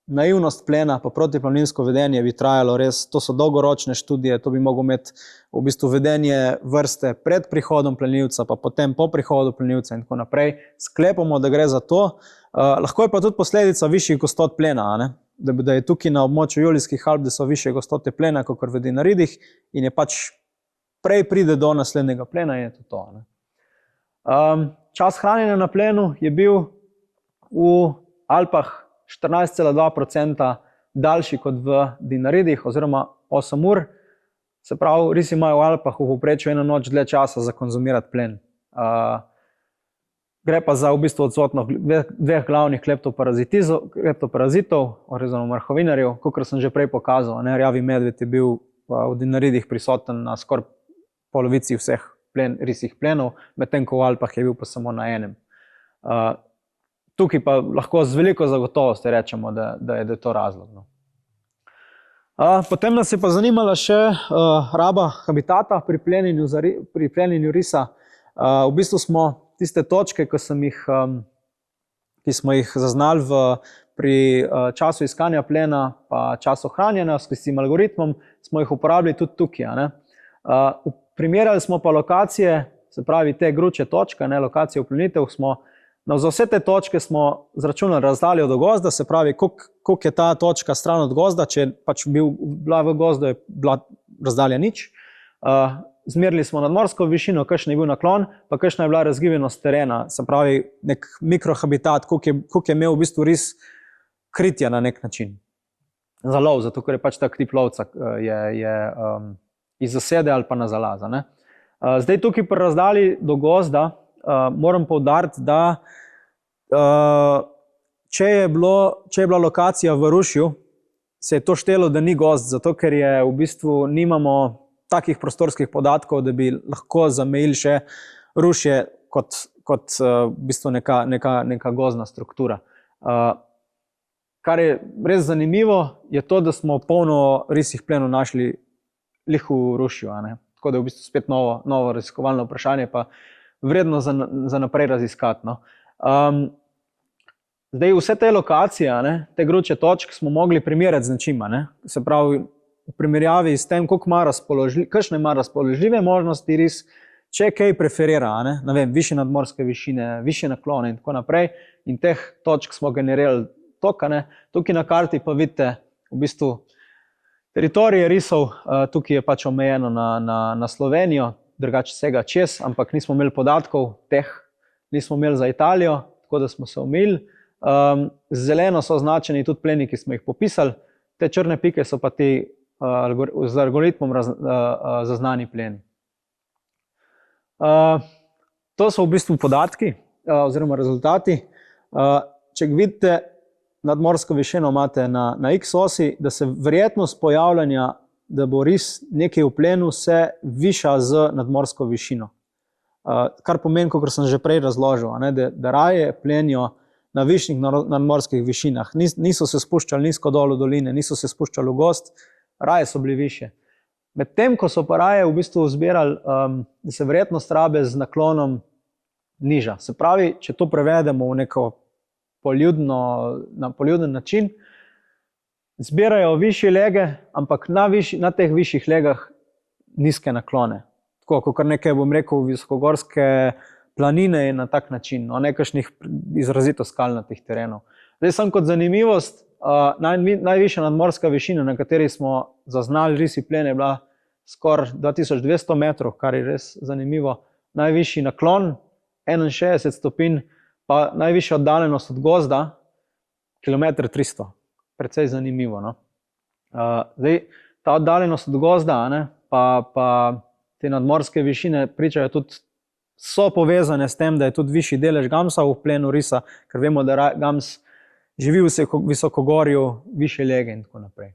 naivnost plena pa protipleninsko vedenje bi trajalo res, to so dolgoročne študije, to bi mogel imeti v bistvu vedenje vrste pred prihodom plenilca, pa potem po prihodu plenilca in tako naprej. Sklepamo, da gre za to. Lahko je pa tudi posledica višjih gostot plena, a ne? Da je tukaj na območju Julijskih Alp, da so višje gostote plena, kot v Dinaridih, in je pač prej pride do naslednjega plena in je to to, ne? Čas hranjenja na plenu je bil v Alpah 14,2% daljši kot v Dinaridih, oziroma 8 ur. Se pravi, risi imajo v Alpah v povprečju eno noč dlje časa za konzumirati plen. Gre pa za v bistvu odsotnost dveh glavnih kleptoparazitov, oziroma mrhovinarjev, kakor sem že prej pokazal, ne, rjavi medved je bil v Dinaridih prisoten na skoraj polovici vseh risih plenov, medtem ko v Alpah je bil pa samo na enem. Tukaj pa lahko z veliko zagotovosti rečemo, da je to razlog, no. Potem nas je pa zanimala še raba habitata pri plenjenju risa. V bistvu smo tiste točke, ko sem jih ki smo jih zaznali pri času iskanja plena pa času hranjenja s tistim algoritmom, smo jih uporabili tudi tukaj. A ne. Primerjali smo pa lokacije, se pravi te gruče točke, ne, lokacije uplenitev, za vse te točke smo zračunali razdaljo do gozda, se pravi, koliko je ta točka stran od gozda, če je pač bila v gozdu, je bila razdalja nič. Zmerili smo nadmorsko višino, kakšen je bil naklon, pa kakšna je bila razgibljenost terena, se pravi, nek mikrohabitat, koliko je imel v bistvu ris kritja na nek način. Za lov, zato ker je pač tak tip lovca iz zasede ali pa na zalaza. Ne. Zdaj tukaj pri razdalji do gozda moram poudariti, da če je bila lokacija v rušju, se je to štelo, da ni gozd, zato ker je v bistvu nimamo takih prostorskih podatkov, da bi lahko zamejili še rušje kot v bistvu neka gozdna struktura. Kar je res zanimivo, je to, da smo polno risih plenov našli lih v rušju. Tako da je v bistvu spet novo raziskovalno vprašanje, pa vredno za naprej raziskati. No. Zdaj vse te lokacije, te gruče točk smo mogli primerjati z nečim. Se pravi, v primerjavi s tem, kakšne ima razpoložljive možnosti ris, če kaj preferira, ne vem, više nadmorske višine, više naklone in tako naprej. In teh točk smo generirali toliko. Tukaj na karti pa vidite v bistvu teritorije risov, tukaj je pač omejeno na Slovenijo, drugače vsega čez, ampak nismo imeli podatkov teh, nismo imeli za Italijo, tako da smo se omejili. Zeleno so označeni tudi pleni, ki smo jih popisali, te črne pike so pa ti z algoritmom zaznani pleni. To so v bistvu podatki oziroma rezultati. Če vidite, nadmorsko višino imate na x osi, da se verjetnost pojavljanja, da bo ris nekaj v plenu, se viša z nadmorsko višino. Kar pomeni, kot sem že prej razložil, da raje plenijo na višjih nadmorskih višinah. Niso se spuščali nizko dol v doline, niso se spuščali v gozd, raje so bili više. Medtem, ko so pa raje v bistvu zbirali, da se verjetnost rabe z naklonom niža. Se pravi, če to prevedemo v neko na poljuden način, zbirajo višje lege, ampak na teh višjih legah nizke naklone. Tako, kot nekaj, bom rekel, visokogorske planine je na tak način, nekakšnih izrazito skalnatih terenov. Zdaj sem kot zanimivost, najvišja nadmorska višina, na kateri smo zaznali risi plene, je bila skoraj 2200 metrov, kar je res zanimivo. Najvišji naklon, 61 stopinj, pa najvišja oddaljenost od gozda, 1,3 km. Precej zanimivo. No? Zdaj, ta oddaljenost od gozda, pa te nadmorske višine pričajo tudi, so povezane s tem, da je tudi višji delež gamsa v plenu risa, ker vemo, da gams živi v visokogorju, više lege in tako naprej.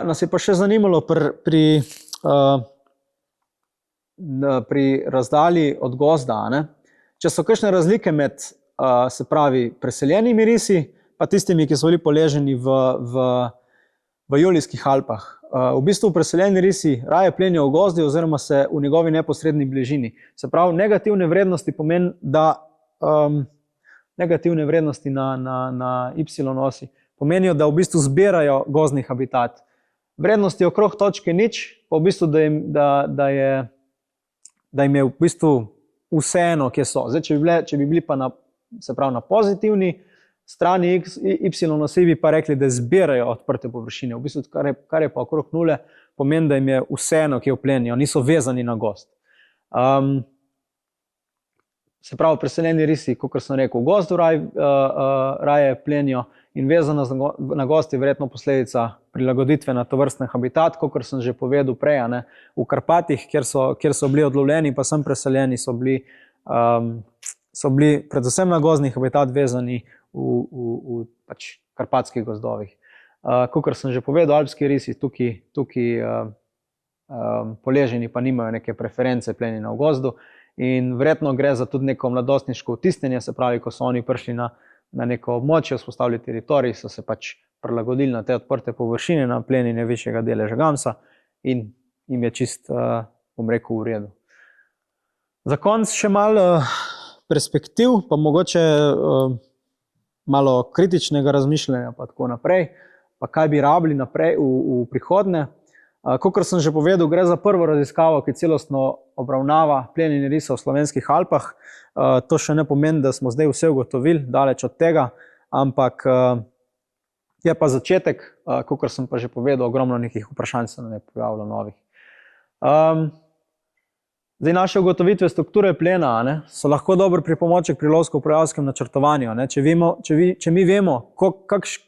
Nas je pa še zanimalo pri razdalji od gozda, če so kakšne razlike med, se pravi, preseljenimi risi, pa tistimi, ki so bili poleženi v Julijskih Alpah. V bistvu preseljeni risi raje plenijo v gozdi oziroma se v njegovi neposredni bližini. Se pravi, negativne vrednosti pomeni, da negativne vrednosti na y osi pomenijo, da v bistvu zbirajo gozdni habitat. Vrednosti okrog točke nič, pa v bistvu, da jim je v bistvu vseeno, kje so. Zdaj, če bi bili pa na pozitivni strani y osi, bi pa rekli, da zbirajo odprte površine. V bistvu, kar je pa okrog nule, pomeni, da jim je vseeno, kje plenijo, niso vezani na gozd. Se pravi, preseljeni risi, kot sem rekel, v gozdu raje plenijo in vezanost na gozd je verjetno posledica prilagoditve na tovrstne habitat, kot sem že povedal prej. V Karpatih, kjer so bili odlovljeni, pa sem preseljeni, so bili predvsem na gozdni habitat vezani v pač karpatskih gozdovih. Kot sem že povedal, alpski risi tukaj poleženi pa nimajo neke preference plenjenja v gozdu. In verjetno gre za tudi neko mladostniško vtisnjenje, se pravi, ko so oni prišli na neko območje, vzpostavili teritorij, so se pač prilagodili na te odprte površine, na plenjenje višjega deleža gamsa in jim je čist, bom rekel, v redu. Za konec še malo perspektiv, pa mogoče malo kritičnega razmišljanja, pa tako naprej, pa kaj bi rabili naprej v prihodnje. Kakor sem že povedal, gre za prvo raziskavo, ki celostno obravnava plenjenje risa v slovenskih Alpah. To še ne pomeni, da smo zdaj vse ugotovili, daleč od tega, ampak je pa začetek, kakor sem pa že povedal, ogromno nekih vprašanj se nam je pojavilo novih. Zdaj, naše ugotovitve strukture plena so lahko dober pripomoček pri lovsko-upravljavskem načrtovanju. Če mi vemo,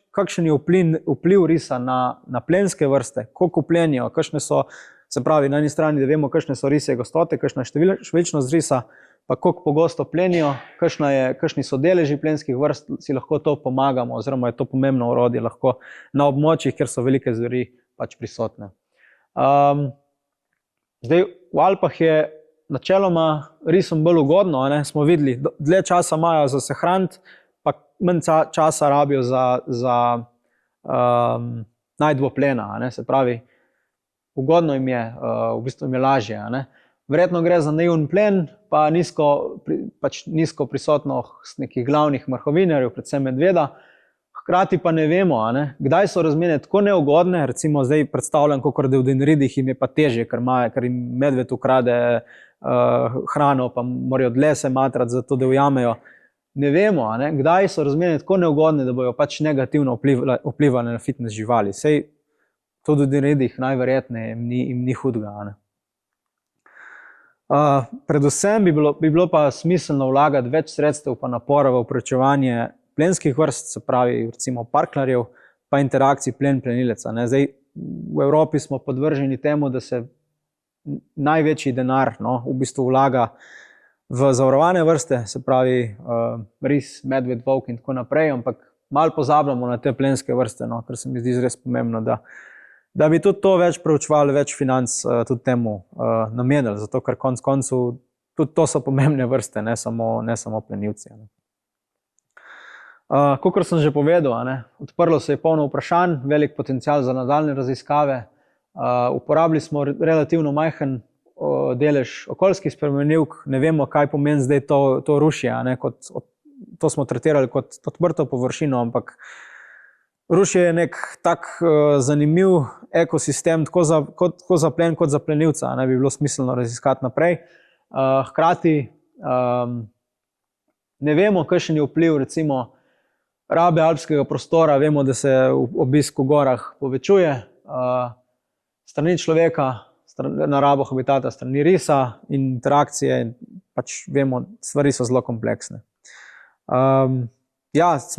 kakšen je vpliv risa na plenske vrste, koliko plenijo, kakšne so, se pravi, na eni strani, da vemo, kakšne so risje gostote, kakšna je številčnost risa, pa koliko pogosto plenijo, kakšni so deleži plenskih vrst, si lahko to pomagamo, oziroma je to pomembno orodje lahko na območjih, kjer so velike zveri pač prisotne. Zdaj, v Alpah je načeloma risom bolj ugodno, smo videli, dlje časa imajo za se hraniti, pa manj časa rabijo za najdbo plena, se pravi, ugodno jim je, v bistvu jim je lažje. Verjetno gre za naivn plen, pa nizko prisotnost nekih glavnih mrhovinarjev, predvsem medveda. Hkrati pa ne vemo, kdaj so razmere tako neugodne, recimo zdaj predstavljam, kakor da v Dinridih jim je pa težje, ker jim medved ukrade hrano, pa morajo dlje se matrati, zato da ujamejo. Ne vemo, kdaj so razmere tako neugodne, da bojo pač negativno vplivali na fitness živali. Sej tudi v Dinridih najverjetneje jim ni hudega. Predvsem bi bilo pa smiselno vlagati več sredstev pa napora v preučevanje plenskih vrst, se pravi recimo parklarjev, pa interakcij plen-plenileca. Zdaj, v Evropi smo podvrženi temu, da se največji denar v bistvu vlaga v zavarovane vrste, se pravi ris, medved, volk in tako naprej, ampak malo pozabljamo na te plenske vrste, ker se mi zdi res pomembno, da bi tudi to več preučevali, več financ tudi temu namenili, zato ker konec koncev tudi to so pomembne vrste, ne samo plenilci. Kakor sem že povedal, odprlo se je polno vprašanj, velik potencial za nadaljne raziskave. Uporabili smo relativno majhen delež okoljskih spremenljivk, ne vemo, kaj pomeni zdaj to rušje, to smo tretirali kot odprto površino, ampak rušje je nek tak zanimiv ekosistem, tako za plen kot za plenilca, bi bilo smiselno raziskati naprej. Hkrati ne vemo, kakšen je vpliv recimo rabe alpskega prostora, vemo, da se obisk v gorah povečuje, strani človeka, na rabo habitata, strani risa in interakcije, pač vemo, stvari so zelo kompleksne.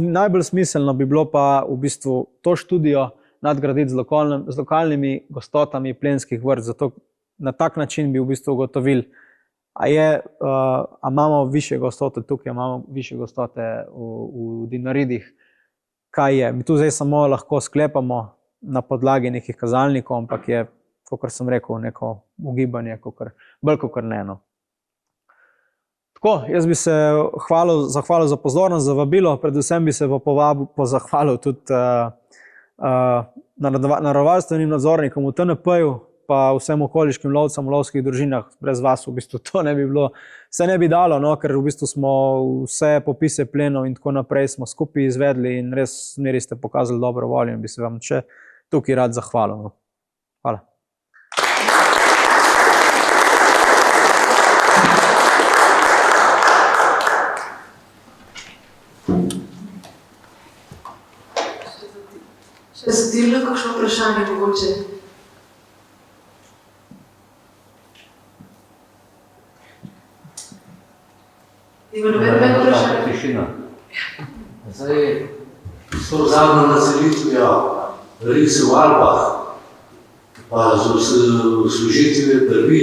Najbolj smiselno bi bilo pa v bistvu to študijo nadgraditi z lokalnimi gostotami plenskih vrst, zato na tak način bi v bistvu ugotovili, a imamo višje gostote tukaj, imamo višje gostote v Dinaridih, kaj je. Mi tu zdaj samo lahko sklepamo na podlagi nekih kazalnikov, ampak je, kakor sem rekel, neko ugibanje, bolj kakor ne. Tako, jaz bi se zahvalil za pozornost, za vabilo, predvsem bi se zahvalil tudi naravovarstvenim nadzornikom v TNP-ju, pa vsem okoliškim lovcem v lovskih družinah. Brez vas v bistvu to ne bi bilo, se ne bi dalo, ker v bistvu smo vse popise plenov in tako naprej smo skupaj izvedli in res zmeri ste pokazali dobro voljo in bi se vam še tukaj rad zahvalil. Hvala. Če se delilo kakšno vprašanje mogoče? Ima nobenega vprašanja? Tišina. Zdaj, s to zadnjo naselitvijo rise v Alpah, pa z služitvijo krvi,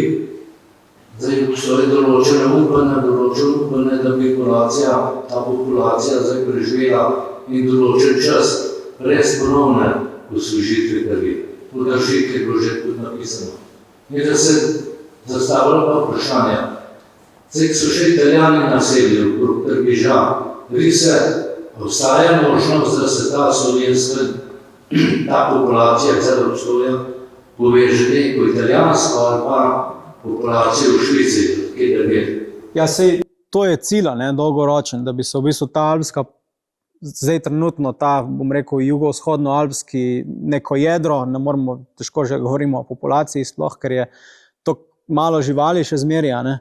zdaj obstoji določene upanje, da bi ta populacija zdaj preživela in določen čas res ponovne osvežitve krvi. To drži, ki je bilo že tudi napisano. In da se zastavlja pa vprašanje. Zdaj, so še Italijani naselili okrog Trbiža. Rise, obstaja možnost, da se ta slovenska, ta populacija, celo obstoja, poveže neko italijansko ali pa populacijo v Švici, kjer je. Ja, sej to je cilj, ne, dolgoročen, da bi se v bistvu ta alpska, zdaj trenutno ta, bom rekel, jugovzhodno-alpski neko jedro, ne moremo, težko že govorimo o populaciji sploh, ker je to malo živali še zmerja, ne.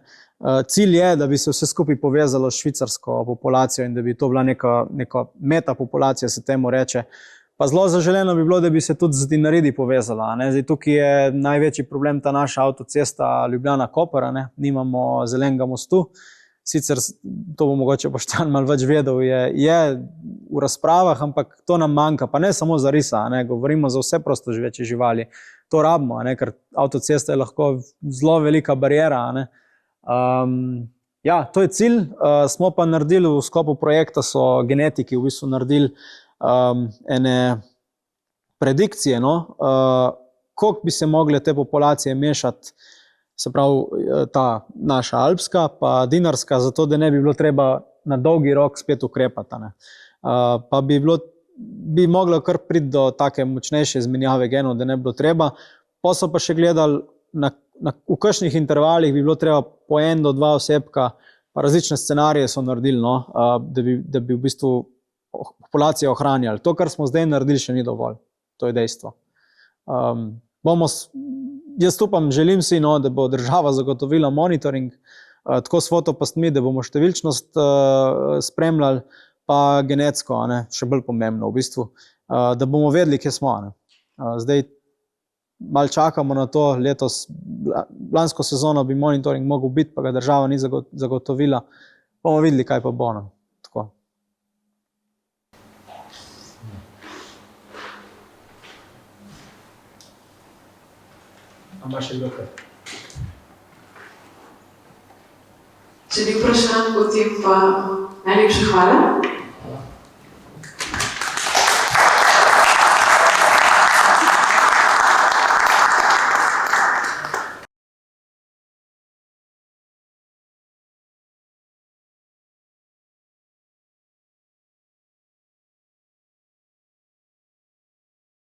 Cilj je, da bi se vse skupaj povezalo s švicarsko populacijo in da bi to bila neka metapopulacija, se temu reče. Pa zelo zaželeno bi bilo, da bi se tudi z Dinaridi povezala. Ne? Zdaj, tukaj je največji problem ta naša avtocesta Ljubljana-Koper, ne? Nimamo zelenega mostu. Sicer to bo mogoče Boštjan malo več vedel, je v razpravah, ampak to nam manjka, pa ne samo za risa, ne? Govorimo za vse prostoživeče živali. To rabimo, ne? Ker avtocesta je lahko zelo velika bariera, ne? Ja, to je cilj. Smo pa naredili v sklopu projekta, so genetiki v bistvu naredili ene predikcije, no? Koliko bi se mogle te populacije mešati, se pravi ta naša alpska pa dinarska, zato da ne bi bilo treba na dolgi rok spet ukrepati, ne? Pa bi moglo kar priti do take močnejše izmenjave genov, da ne bi bilo treba. Pa so pa še gledali, v kakšnih intervalih bi bilo treba po 1 do 2 osebka, pa različne scenarije so naredili, no? Da bi v bistvu populacijo ohranjali. To, kar smo zdaj naredili, še ni dovolj. To je dejstvo. Jaz upam, želim si, no, da bo država zagotovila monitoring, tako s fotopastmi, da bomo številčnost spremljali, pa genetsko, ne, še bolj pomembno v bistvu, da bomo vedeli, kje smo. Ne. Zdaj malo čakamo na to, letos, lansko sezono bi monitoring mogel biti, pa ga država ni zagotovila. Bomo videli, kaj pa bo. No. Tako. Ima še kdo kaj? Če ni vprašanj, potem pa najlepša hvala.